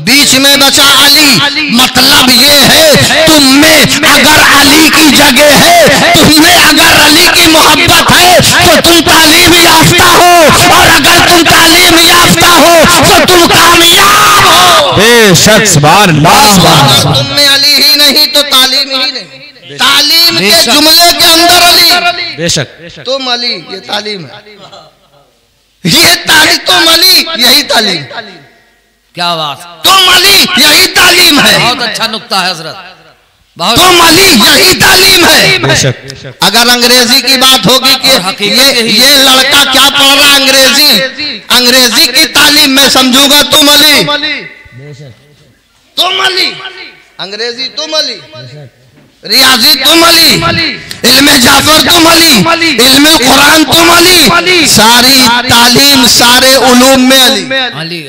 बीच में बचा अली। मतलब ये है, तुम में अगर अली की जगह है, तुम में अगर अली की मोहब्बत है, तो तुम तालीम याफ्ता हो, और अगर तुम तालीम याफ्ता हो तो तुम कामयाब हो। बेशक। सुभान अल्लाह। तुम में अली ही नहीं तो तालीम ही नहीं। तालीम के जुमले के अंदर अली, बेशक तुम अली, ये तालीम है, ये तालीम, तुम अली यही तालीम, क्या बात, तुम अली यही तालीम है। बहुत अच्छा नुक्ता है हजरत, तुम अली यही तालीम है। बेशक। अगर अंग्रेजी की बात होगी कि ये लड़का क्या पढ़ रहा है अंग्रेजी, अंग्रेजी की तालीम मैं समझूंगा तुम अली, तुम अली, अंग्रेजी तुम अली, रियाजी तुम अली, इल्मे जाफर तुम अली, इल्मे कुरान तुम अली, सारी तालीम सारे उलूम में अली,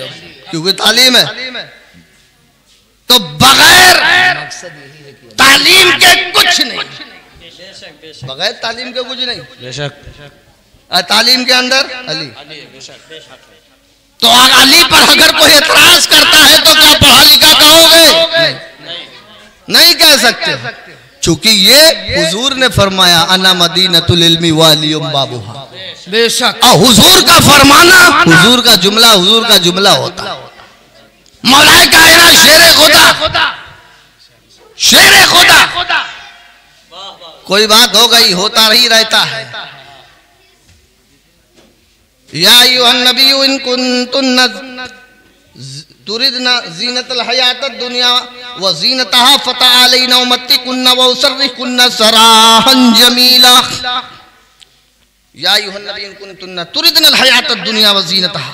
क्योंकि तालीम है। तो बगैर तालीम के कुछ नहीं, बगैर तालीम के कुछ नहीं, बेशक। तालीम के अंदर अली। तो अली पर अगर कोई एतराज करता है तो क्या पढ़ा लिखा कहोगे? नहीं कह सकते, चूंकि ये हुजूर ने फरमाया अना मदीनतुल इल्मी वालियुम बाबुहा। बेशक। और हुजूर का फरमाना, हुजूर का जुमला होता। मौलाए कायनात शेरे खुदा, शेरे खुदा, कोई बात हो गई, होता ही रहता है। या अय्युहन नबिय्यु इन कुंतुन्ना तुरिदना ज़ीनतल हयातद दुनिया व ज़ीनतहा फतअलैना उम्मतिकुन्ना व उसर्रिकुन्ना सराहन जमीला। या अय्युहन नबिय्यु इन कुंतुन्ना तुरिदनल हयातद दुनिया व ज़ीनतहा।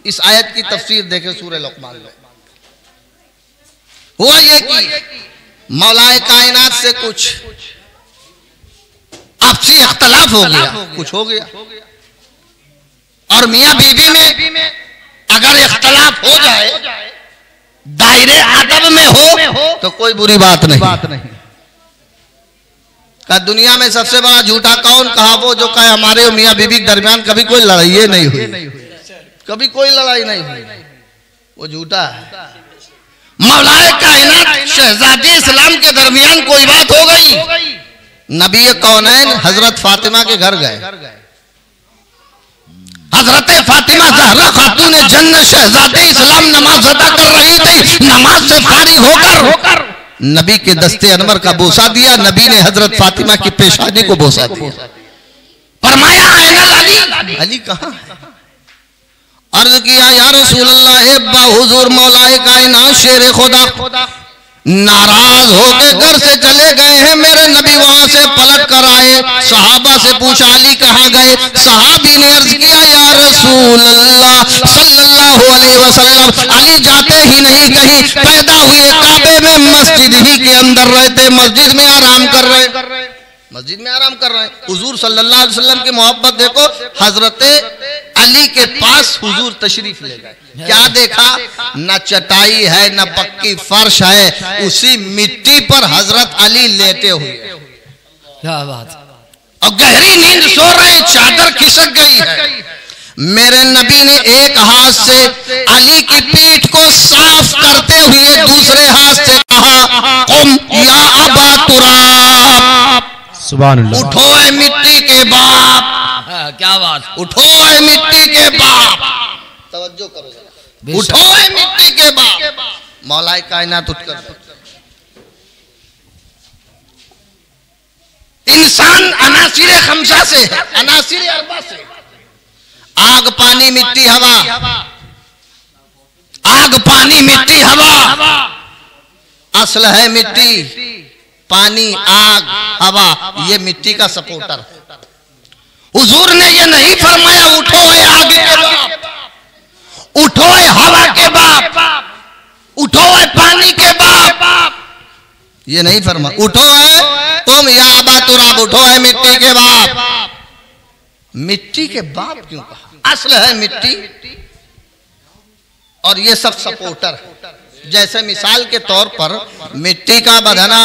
इस आयत की तफसीर देखें सूरह लुक़मान में। हुआ ये कि मौलाए कायनात से कुछ आपसी इख्तलाफ हो गया, कुछ हो गया, और मियां बीवी में अगर इख्तलाफ हो जाए, दायरे अदब में हो तो कोई बुरी बात नहीं। का दुनिया में सबसे बड़ा झूठा कौन? कहा वो जो कहे हमारे मियां बीवी के दरमियान कभी कोई लड़ाई नहीं हुई, कभी कोई लड़ाई नहीं हुई, वो झूठा है। मौलाए कायनात शहजादी इस्लाम के दरमियान कोई बात हो गई, नबी कौनैन हजरत फातिमा के घर गए, हजरत फातिमा ज़हरा खातून जन्नत शहजादे इस्लाम नमाज अदा कर रही थी, नमाज से फारिग होकर नबी के दस्ते अनवर का बोसा दिया, नबी ने हजरत फातिमा की पेशानी को बोसा दिया, फरमाया अली, अली कहाँ? अर्ज किया या रसूल अल्लाह, हुजूर मौलाए कायनात शेर खुदा नाराज होके घर से चले गए हैं, मेरे नबी वहां से पलट कर आए, सहाबा से पूछा अली कहाँ गए? सहाबी ने अर्ज किया या रसूल अल्लाह सल्लल्लाहु अलैहि वसल्लम, अली जाते ही नहीं कहीं, पैदा हुए काबे में, मस्जिद ही के अंदर रहते, मस्जिद में आराम कर रहे, मस्जिद में आराम कर रहे हैं। हुजूर सल्लल्लाहु अलैहि वसल्लम की मोहब्बत देखो, हजरत अली के पास हुजूर तशरीफ ले गए, क्या देखा? न चटाई है न पक्की फर्श है, उसी मिट्टी पर हजरत अली लेटे हुए, क्या बात, और गहरी नींद सो रहे, चादर खिसक गई है। मेरे नबी ने एक हाथ से अली की पीठ को साफ करते हुए दूसरे हाथ से कहा कुम या अबा तुराब, सुभान अल्लाह, उठो ऐ मिट्टी के बाप, क्या बात, उठो ऐ मिट्टी के बाप, तवज्जो करो जरा, उठो ऐ मिट्टी के बाप। मौलाए कायनात उठकर, इंसान अनासिर खमसा से है, अनासिर अरबा से, आग पानी मिट्टी हवा, आग पानी मिट्टी हवा, असल है मिट्टी, पानी आग हवा, ये मिट्टी का सपोर्टर। हुजूर ने ये नहीं फरमाया उठो है आग के बाप, उठो है हवा के बाप, उठो है पानी के बाप, ये नहीं फरमाया। उठो है तुम या अबा तुराब, उठो है मिट्टी के बाप। मिट्टी के बाप क्यों कहा? असल है मिट्टी, और ये सब सपोर्टर। जैसे मिसाल के तौर पर मिट्टी का बधना,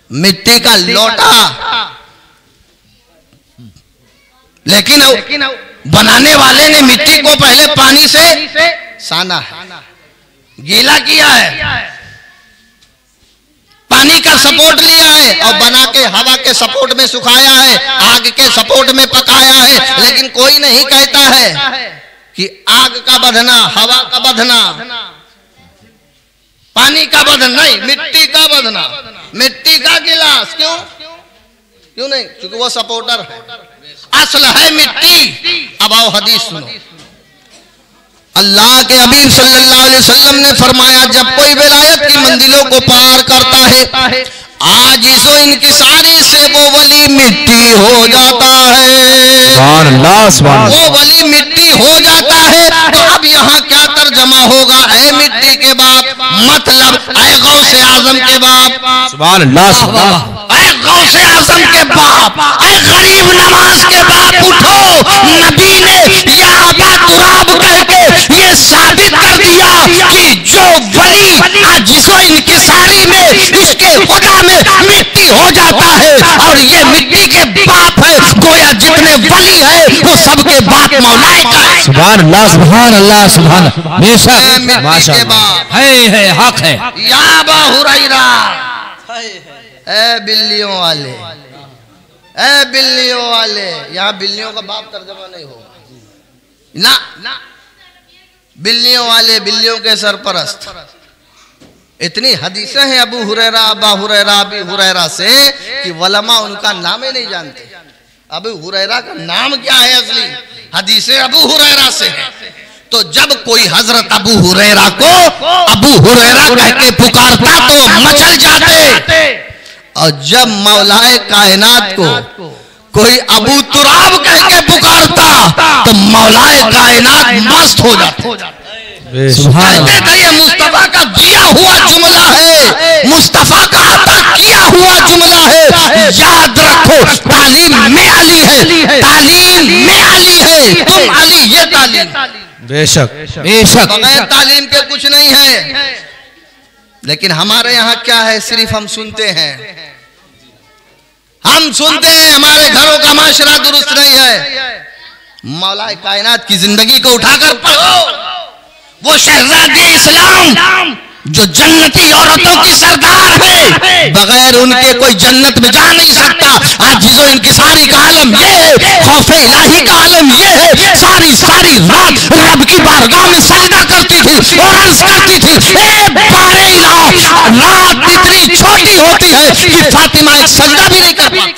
मिट्टी का लोटा, लेकिन बनाने वाले ने मिट्टी को पहले पानी से साना है, गीला किया है, पानी का सपोर्ट लिया है, और बना के हवा के सपोर्ट में सुखाया है, आग के सपोर्ट में पकाया है। लेकिन कोई नहीं कहता है कि आग का बधना, हवा का बधना, पानी का बधना, नहीं, मिट्टी का बधना। मिट्टी का गिलास क्यों? क्यों नहीं? क्योंकि वो सपोर्टर है, असल है मिट्टी। अब आओ हदीस सुनो। अल्लाह के हबीब सल्लल्लाहु अलैहि वसल्लम ने फरमाया, जब कोई विलायत की मंजिलों को पार करता है, आजिज़ो इनकिसारी से वो वली मिट्टी हो जाता है। सुभान अल्लाह, सुभान अल्लाह। वो वली मिट्टी हो जाता है। तो अब यहाँ क्या तर्जमा होगा? ऐ मिट्टी के बाप, मतलब ऐ गौसे आजम के बाप, सुभान अल्लाह, सुभान अल्लाह। ऐ गौसे आजम के बाप, ऐ गरीब नवाज के बाप, उठो। नबी ने या अबा तुराब कह के ये साबित कर दिया कि जो वली आजिज़ो इनकिसारी में, इसके खुदा में मिट्टी हो जाता है, और ये मिट्टी के बाप है। गोया जितने वली है वो सबके बाप मौलाए का है। सुभान अल्लाह, सुभान अल्लाह, सुभान अल्लाह। बेशक मिट्टी के बाप है, हक है। या अबा हुरैरा, ए बिल्लियों वाले, ए बिल्लियों वाले। यहाँ बिल्लियों का बाप तर्जमा नहीं होगा ना, बिल्लियों वाले, बिल्लियों के सरपरस्त। इतनी हदीसें हैं अबू हुरैरा, अबा हुरैरा, अबी हुरैरा से कि वलमा उनका नाम ही नहीं जानते। अबू हुरैरा का नाम क्या है? असली हदीसें अबू हुरैरा से है। तो जब कोई हजरत अबू हुरैरा को अबू हुरैरा कह के पुकारता तो मचल जाते, और जब मौलाए कायनात को कोई अबू तुराब कह के पुकारता तो मौलाए कायनात मस्त हो जाते। कहते थे ये मुस्तफा का दिया हुआ जुमला है, मुस्तफा का अता किया हुआ जुमला है। याद रखो, तालीम में अली है, तालीम में अली है, तुम अली, ये तालीम। बेशक, बेशक। बगैर तालीम के कुछ नहीं है। लेकिन हमारे यहाँ क्या है? सिर्फ हम सुनते हैं, हम सुनते हैं। हमारे घरों का माशरा दुरुस्त नहीं है। मौलाए कायनात की जिंदगी को उठाकर पढ़ो। वो शहजादे इस्लाम जो जन्नती औरतों की सरदार है, बगैर उनके कोई जन्नत में जा नहीं सकता। आजिज़ो इनकिसारी का आलम ये है, खौफे इलाही का आलम ये है। सारी सारी रात रब की बारगाह में सजदा करती थी और अर्ज करती थी, ए बारे इलाह, रात इतनी छोटी होती है कि फातिमा एक सजदा भी नहीं कर पाती।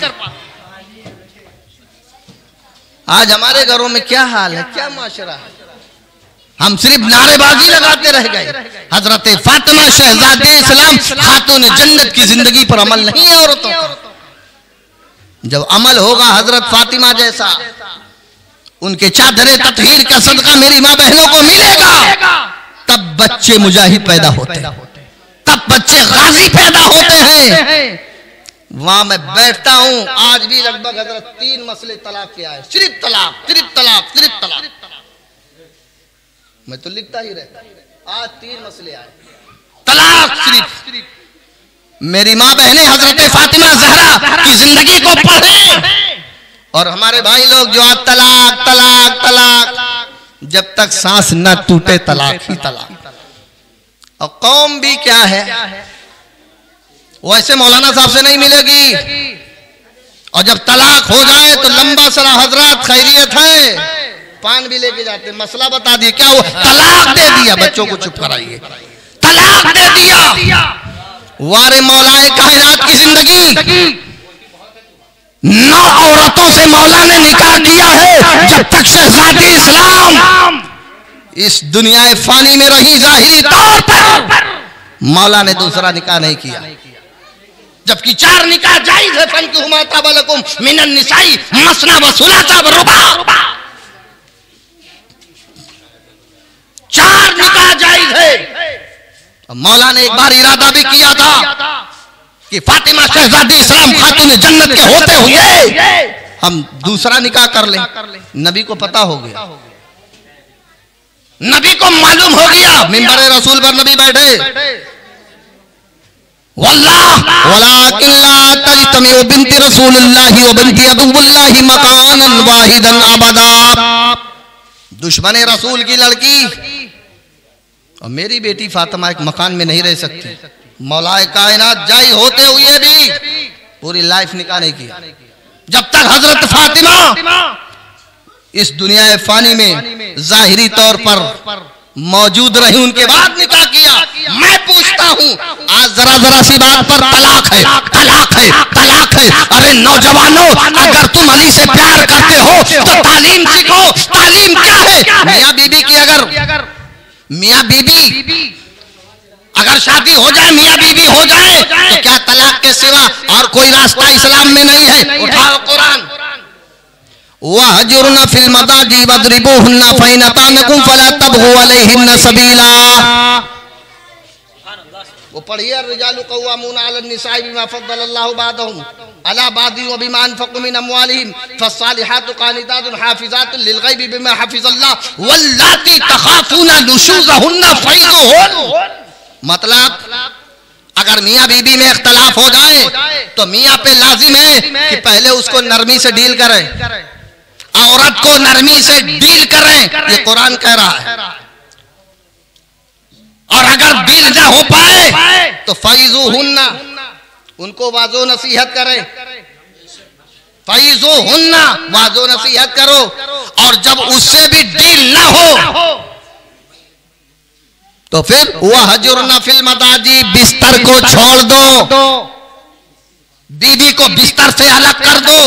आज हमारे घरों में क्या हाल है, क्या माशरा है? हम सिर्फ नारेबाजी लगाते रह गए। हजरत फातिमा शहजादे इस्लाम खातून जन्नत की जिंदगी पर अमल नहीं है औरतों का। जब अमल होगा हजरत फातिमा जैसा, उनके चादरे ततहीर का सदका मेरी माँ बहनों को मिलेगा, तब बच्चे मुजाहिद पैदा होते हैं, तब बच्चे गाजी पैदा होते हैं। वहां मैं बैठता हूं, आज भी लगभग हजरत 3 मसले तलाक के आए। सिर्फ तलाक, सिर्फ तलाक, सिर्फ तलाक। मैं तो लिखता ही रहता। आज 3 मसले आए, तलाक सिर्फ। मेरी माँ बहने हजरत फातिमा ज़हरा की जिंदगी को पढ़े, और हमारे भाई लोग जो आज तलाक तलाक तलाक, जब तक सांस न टूटे तलाक ही तलाक। और कौम भी क्या है, वैसे मौलाना साहब से नहीं मिलेगी। और जब तलाक हो जाए तो लंबा सरा हजरत खैरियत है, पान भी लेके जाते, मसला बता दिए, क्या हुआ? तलाक दे दिया, बच्चों को चुप कराइए, तलाक दे दिया। वारे मौलाए कायनात की जिंदगी, 9 औरतों से मौला ने निकाह किया है। जब तक शहजादी इस्लाम इस दुनिया फानी में रही, जाहिरी तौर पर मौला ने दूसरा निकाह नहीं किया। जबकि 4 निकाह जायज है। फनकिहुमा ताबा लकुम मिनन निसाई मसना व सुलासा व रुबा, 4 निकाह जायज है। मौला ने एक बार इरादा भी किया था कि फातिमा शहजादी इस्लाम खातून जन्नत के होते हुए हम दूसरा निकाह कर लें। नबी को पता हो गया, नबी को मालूम हो गया। मिंबर रसूल पर नबी बैठे, वल्लाह वलाकिन ला तजतमिउ बिन्ती रसूलिल्लाहि व बिन्ती अदुव्विल्लाहि मकानन वाहिदन अबदा। दुश्मन रसूल की लड़की और मेरी बेटी फातिमा एक मकान में नहीं रह सकती। मौलाए कायनात जाई होते हुए भी पूरी लाइफ निकाह नहीं किया। जब तक हजरत फातिमा इस दुनिया फानी में जाहिरी तौर पर मौजूद रही, उनके बाद निकाह किया। मैं पूछता हूं, आज जरा जरा सी बात पर तलाक तलाक है, तलाक है, तलाक है। अरे नौजवानों, अगर तुम अली से प्यार करते हो तो तालीम सीखो। तालीम क्या है? मियाँ बीबी की अगर मियाँ बीबी अगर शादी हो जाए, मियाँ बीबी हो जाए, तो क्या तलाक के सिवा और कोई रास्ता इस्लाम में नहीं है? उठाओ कुरान। वहजुरना फिल मदाजी वद्रिबूहुन्ना फइन अतानकुम फला तबगू अलैहिन्ना सबीला। वो पढ़िए, रिजालु कव्वामूना अलन निसाई बिमा फद्दलल्लाहु बादहुम अला बादिन व बिमा अनफक़ू मिन अम्वालिहिम फस्सालिहातु क़ानितातुन हाफ़िज़ातुन लिलग़ैबि बिमा हफ़िज़ल्लाह वल्लाती तख़ाफ़ूना नुशूज़हुन्ना फ़इज़ूहुन। मतलब अगर मियाँ बीबी में इख्तलाफ हो जाए तो मियाँ पे लाजिम है कि पहले उसको नरमी से डील करें, औरत को नरमी से डील करें, ये कुरान कह रहा है। और अगर डील ना हो पाए तो फ़इज़ूहुन्ना, उनको वाजो नसीहत करें, फ़इज़ूहुन्ना, वाजो नसीहत करो। और जब उससे भी डील ना हो तो फिर वहजुरना फिल मदाजी, बिस्तर को छोड़ दो, बीवी को बिस्तर से अलग कर दो।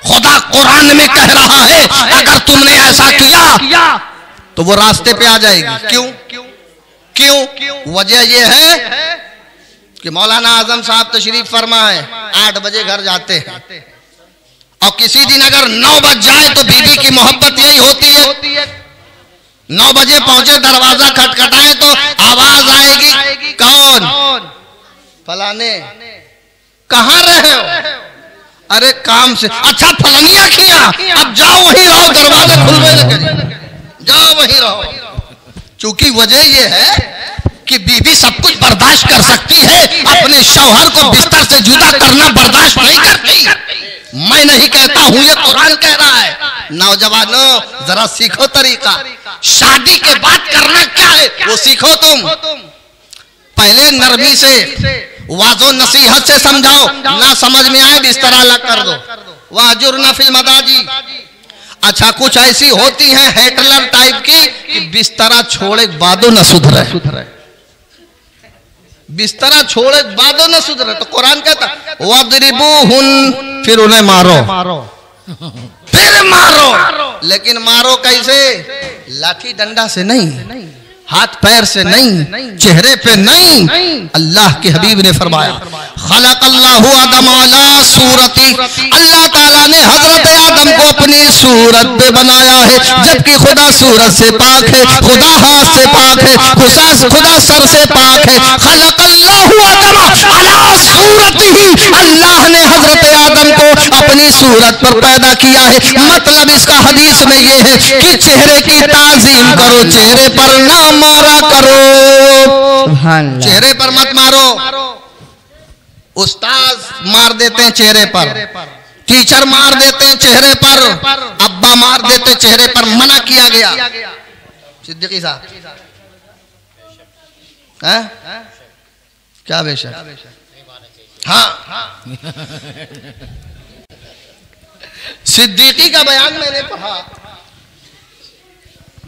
खुदा कुरान में कह रहा है अगर तुमने ऐसा किया तो वो रास्ते पे आ जाएगी। क्यों? क्यों? वजह ये है कि मौलाना आजम साहब तशरीफ फरमा है, 8 बजे घर जाते हैं, और किसी दिन अगर 9 बज जाए तो बीवी की मोहब्बत यही होती है। 9 बजे पहुंचे, दरवाजा खटखटाए तो आवाज आएगी, कौन? फलाने। कहाँ रहे हो? अरे काम से। अच्छा फलानिया किया, अब जाओ वहीं रहो, दरवाजा खुलवे न करिए, जाओ वहीं रहो। चूंकि वजह यह है कि बीवी सब कुछ बर्दाश्त कर सकती है, अपने शौहर को बिस्तर से जुदा करना बर्दाश्त नहीं करती। मैं नहीं कहता हूं, ये कुरान कह रहा है। नौजवानों, जरा सीखो तरीका। शादी के बाद करना क्या है वो सीखो तुम। पहले नरमी से, वाजो नसीहत से समझाओ, ना समझ में आए बिस्तर अलग कर दो। वहजुरना फिल मदाजी। अच्छा, कुछ ऐसी होती हैं हिटलर टाइप की कि बिस्तरा छोड़े बादो न सुधरे, बिस्तरा छोड़े बादो न सुधरे। तो कुरान कहता वद्रिबूहुन, फिर उन्हें मारो, फिर मारो। लेकिन मारो कैसे? लाठी डंडा से नहीं, हाथ पैर से नहीं, चेहरे पे नहीं। अल्लाह के हबीब ने फरमाया खलक़ल्लाहु आदम अला सूरती, अल्लाह ताला ने हजरत आदम को अपनी सूरत पे बनाया है, जबकि खुदा सूरत से पाक है, खुदा हाथ से पाक है, खुदा सर से पाक है। खलक़ल्लाहु आदम अला सूरतिही, अल्लाह ने हजरत आदम को अपनी सूरत पर पैदा किया है। मतलब इसका हदीस में ये है कि चेहरे की ताज़ीम करो, चेहरे पर ना मारा करो, चेहरे पर मत मारो। उस्ताद मार देते हैं चेहरे पर, टीचर मार देते हैं चेहरे पर, अब्बा मार देते हैं चेहरे पर, मना किया गया। सिद्दीकी साहब क्या बेशक? हाँ, सिद्दीकी का बयान मैंने पढ़ा,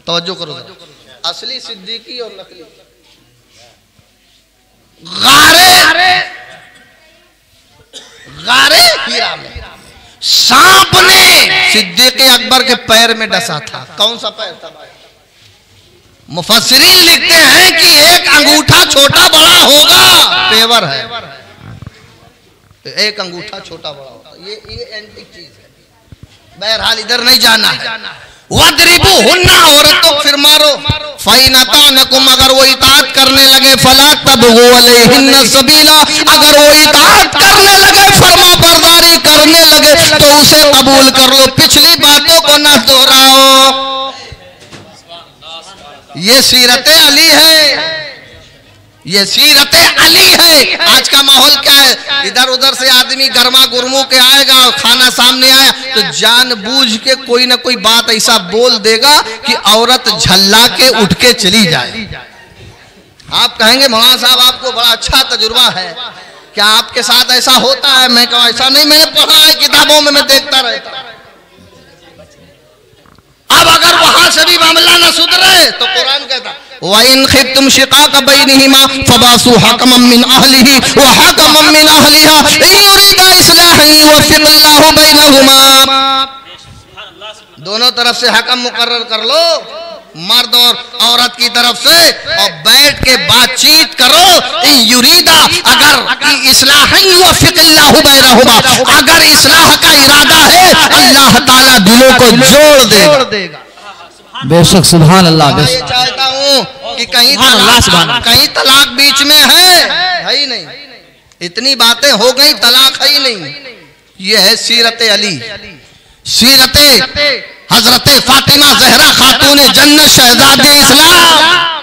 तवज्जो करो। असली सिद्दीकी और नकली। गारे हीरा में सांप ने सिद्दीक़ अकबर के पैर में डसा था। कौन सा पैर था? मुफस्सिरीन लिखते हैं कि एक अंगूठा छोटा बड़ा होगा, पेवर है, एक अंगूठा छोटा बड़ा होगा। ये एंटीक चीज है। बहरहाल इधर नहीं जाना है। वद्रिबूहुन्ना, औरतों फिर मारो। फ़इन अतानकुम, अगर वो इताअत करने लगे, फला तबगू अलैहिन्ना सबीला, अगर वो इताअत करने लगे, फरमा बरदारी करने लगे, तो उसे कबूल कर लो, पिछली बातों को न दोहराओ। ये सीरत अली है, ये सीरत अली है। आज का माहौल क्या है? इधर उधर से आदमी गर्मा गुरमू के आएगा और खाना सामने आया तो जानबूझ के कोई ना कोई बात ऐसा बोल देगा कि औरत झल्ला के उठ के चली जाए। आप कहेंगे मौलाना साहब आपको बड़ा अच्छा तजुर्बा है, क्या आपके साथ ऐसा होता है? मैं कहूँ ऐसा नहीं, मैंने पढ़ा है किताबों में, मैं देखता रहता। अब अगर वहां से भी मामला न सुधरे तो कुरान कहता वइन खिफ्तुम शिकाक बैनिहिमा फबासु हकमम मिन अहलिही व हकमम मिन अहली बैनहुमा, दोनों तरफ से हकम मुकर्रर कर लो, मर्द और औरत की तरफ से, और बैठ के बातचीत करो। युरीदा, अगर इस्लाहन युवफ़िक़िल्लाहु बैनहुमा, अगर इस्लाह का इरादा है अल्लाह ताला दिलों को जोड़ देगा। बेशक सुभान अल्लाह। मैं ये चाहता हूँ कि कहीं तलाक बीच में है ही नहीं, इतनी बातें हो गई, तलाक है ही नहीं। ये है सीरत अली, सीरत हजरत फातिमा ज़हरा खातून जन्नत शहजादे इस्लाम।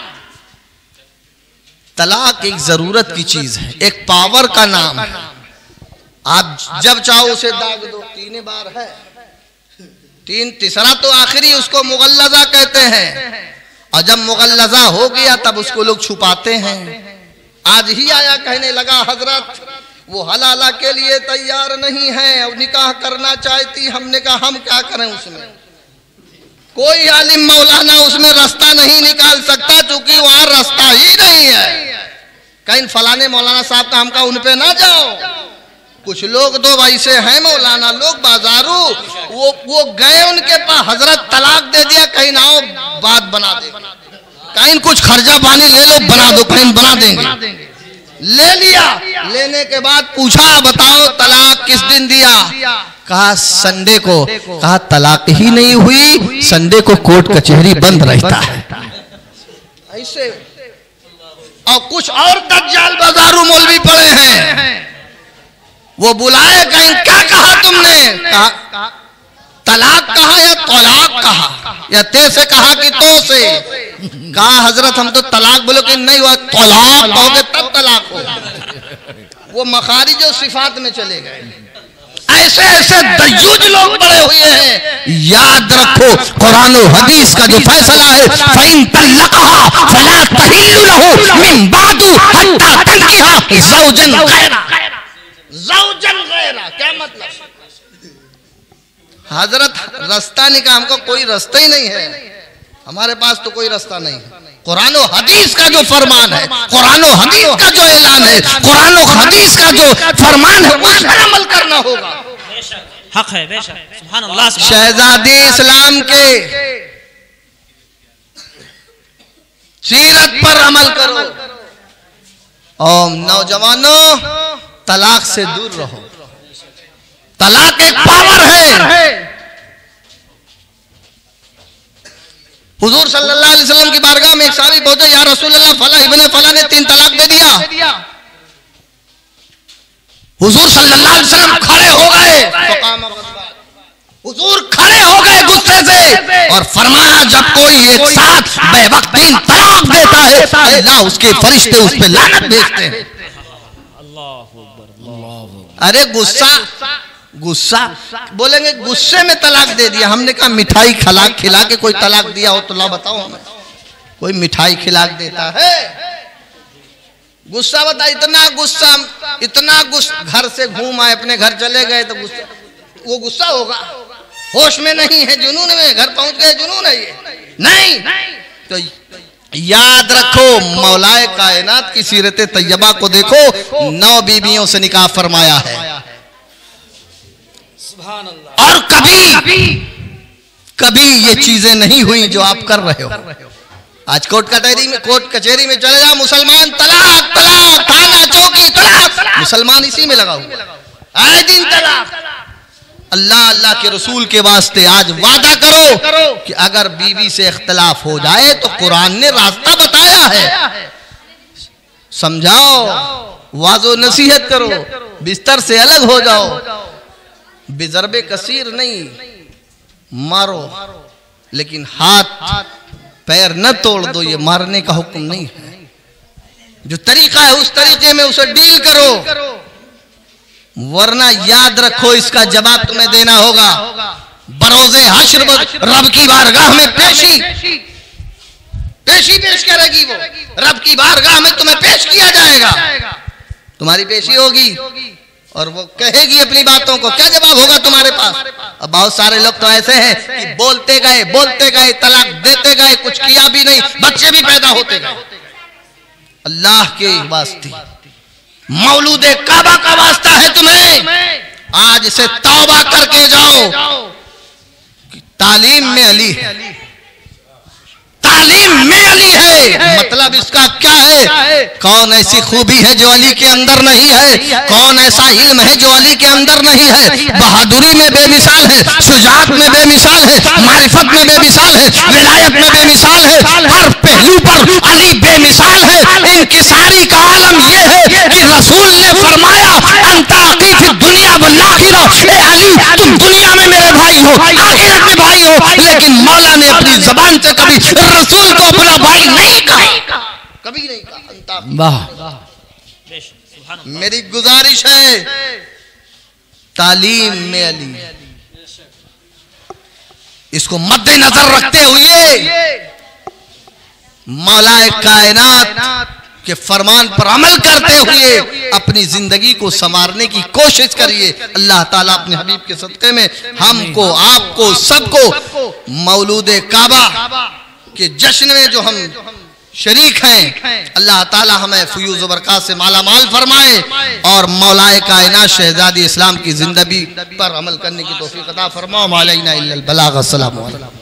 तलाक एक जरूरत की चीज है, एक पावर का नाम है। आप जब चाहो उसे दाग दो, 3 बार है, तीसरा तो आखिरी उसको मुगल्लज़ा कहते हैं, और जब मुगल्लज़ा हो गया तब उसको लोग छुपाते हैं। आज ही आया कहने लगा हजरत वो हलाला के लिए तैयार नहीं है और निकाह करना चाहती। हमने कहा हम क्या करें, उसमें कोई आलिम मौलाना उसमें रास्ता नहीं निकाल सकता, क्योंकि वहां रास्ता ही नहीं है। कहीं फलाने मौलाना साहब का, हमका उन पे ना जाओ। कुछ लोग तो वैसे हैं मौलाना लोग बाजारू, वो गए उनके पास, हजरत तलाक दे दिया, कहीं ना हो बात बना दे, कहीं कुछ खर्चा पानी ले लो बना दो, कहीं बना देंगे। ले लिया, लेने के बाद पूछा बताओ तलाक किस दिन दिया, कहा संडे को। कहा तलाक ही नहीं हुई, संडे को कोर्ट कचहरी बंद रहता है। ऐसे और कुछ और दज्जाल बाजारू मौलवी पड़े हैं, वो बुलाए कहीं क्या कहा तुमने, कहा तलाक कहा या तलाक कहा, या ते से कहा कि तो से। कहा हजरत हम तो तलाक बोलो कि नहीं हुआ, तलाक कहोगे तब तलाक हो। वो मखारिज और सिफात में चले गए। ऐसे ऐसे दज्जूज लोग बड़े हुए हैं। याद रखो कुरान और हदीस का जो फैसला है, फ़इन तल्लक़हा फला तहिल्लु लहू मिन बादु हत्ता तनकिहा ज़ौजन गैरा। ज़ौजन गैरा क्या मतलब? हजरत रास्ता निकाह, हमको कोई रास्ता ही नहीं है, हमारे पास तो कोई रास्ता नहीं है। कुरान और हदीस का जो फरमान है, कुरान और हदीस का जो ऐलान है, कुरान और हदीस का जो फरमान है, उस पर अमल करना होगा। हक है, बेशक, सुभान अल्लाह। शहजादी इस्लाम के सीरत पर अमल करो। और नौजवानों, तलाक से दूर रहो। तलाक एक पावर है। हुजूर सल्लल्लाहु अलैहि वसल्लम की बारगाह में एक साहबी पहुंचे, या रसूलल्लाह फला इब्ने फला ने 3 तलाक दे दिया। हुजूर सल्लल्लाहु अलैहि वसल्लम खड़े हो गए, हुजूर खड़े हो गए गुस्से से और फरमाया जब कोई एक साथ बेवक्त 3 तलाक देता है, अल्लाह उसके फरिश्ते उस पे लानत भेजते हैं। अरे गुस्सा बोलेंगे गुस्से में तलाक दे दिया। हमने कहा मिठाई खिला के कोई तलाक दिया हो तो ला बताओ हमें, कोई मिठाई खिला देता है? गुस्सा बता, इतना गुस्सा घर से घूम आए, अपने घर चले गए तो गुस्सा, वो गुस्सा होगा? होश में नहीं है, जुनून में, घर पहुंच गए जुनून है ये नहीं। तो याद रखो, मौलाए कायनात की सीरत तैयबा को देखो, 9 बीवियों से निकाह फरमाया है। और कभी ये चीजें नहीं हुई जो आप कर रहे हो। आज कोर्ट कचहरी में चले जाओ, मुसलमान तलाक तलाक, थाना चौकी तलाक, मुसलमान इसी में लगा हुआ, आए दिन तलाक। अल्लाह के रसूल के वास्ते आज वादा करो कि अगर बीवी से इख्तिलाफ हो जाए तो कुरान ने रास्ता बताया है, समझाओ, वाजो नसीहत करो, बिस्तर से अलग हो जाओ, बेजरबे कसीर नहीं मारो, लेकिन हाथ पैर न तोड़ दो, ये मारने का हुक्म नहीं है। जो तरीका है उस तरीके में उसे डील करो, वरना याद रखो इसका जवाब तुम्हें देना होगा। बरोज़े हश्र रब की बारगाह में पेशी पेश करेगी वो, रब की बारगाह में तुम्हें पेश किया जाएगा, तुम्हारी पेशी होगी और वो कहेगी अपनी बातों को, क्या जवाब होगा तुम्हारे पास? अब बहुत सारे लोग तो ऐसे हैं कि बोलते गए तलाक देते गए, कुछ किया भी नहीं, बच्चे भी पैदा होते गए। अल्लाह के वास्ते, मौलूद काबा का वास्ता है तुम्हें, आज से तौबा करके जाओ। कि तालीम में अली है, तालीम में अली है। मतलब इसका क्या है? कौन ऐसी खूबी है जो अली के अंदर नहीं है? कौन ऐसा इल्म है जो अली के अंदर नहीं है? बहादुरी में बेमिसाल है, शुजाअत में बेमिसाल है, मारिफत में बेमिसाल है, विलायत में बेमिसाल है, हर पहलू पर अली बेमिसाल है। इंकिसारी का आलम यह है कि रसूल ने फरमाया अंताकी फिर दुनिया वल्लाखिरा, ए अली तुम दुनिया में मेरे भाई हो, आखिरत में भाई हो। लेकिन मौला ने अपनी जबान से कभी रसूल को अपना भाई नहीं कहा, कभी नहीं कहा। मेरी गुजारिश है तालीम में अली, इसको मद्देनजर रखते हुए मौलाए कायनात के फरमान पर अमल करते हुए अपनी जिंदगी को संवारने की कोशिश करिए। अल्लाह ताला अपने हबीब के सदक़े में हमको, आपको, सबको मौलूद काबा के जश्न में जो हम शरीक हैं, अल्लाह ताला हमें फयूज़ बरक़ात से माला माल फरमाए और मौलाए कायनात शहज़ादी इस्लाम की जिंदगी पर अमल करने की तौफ़ीक़ अता फरमाओ। अलैना इल्लल बलाग। अस्सलामु अलैकुम।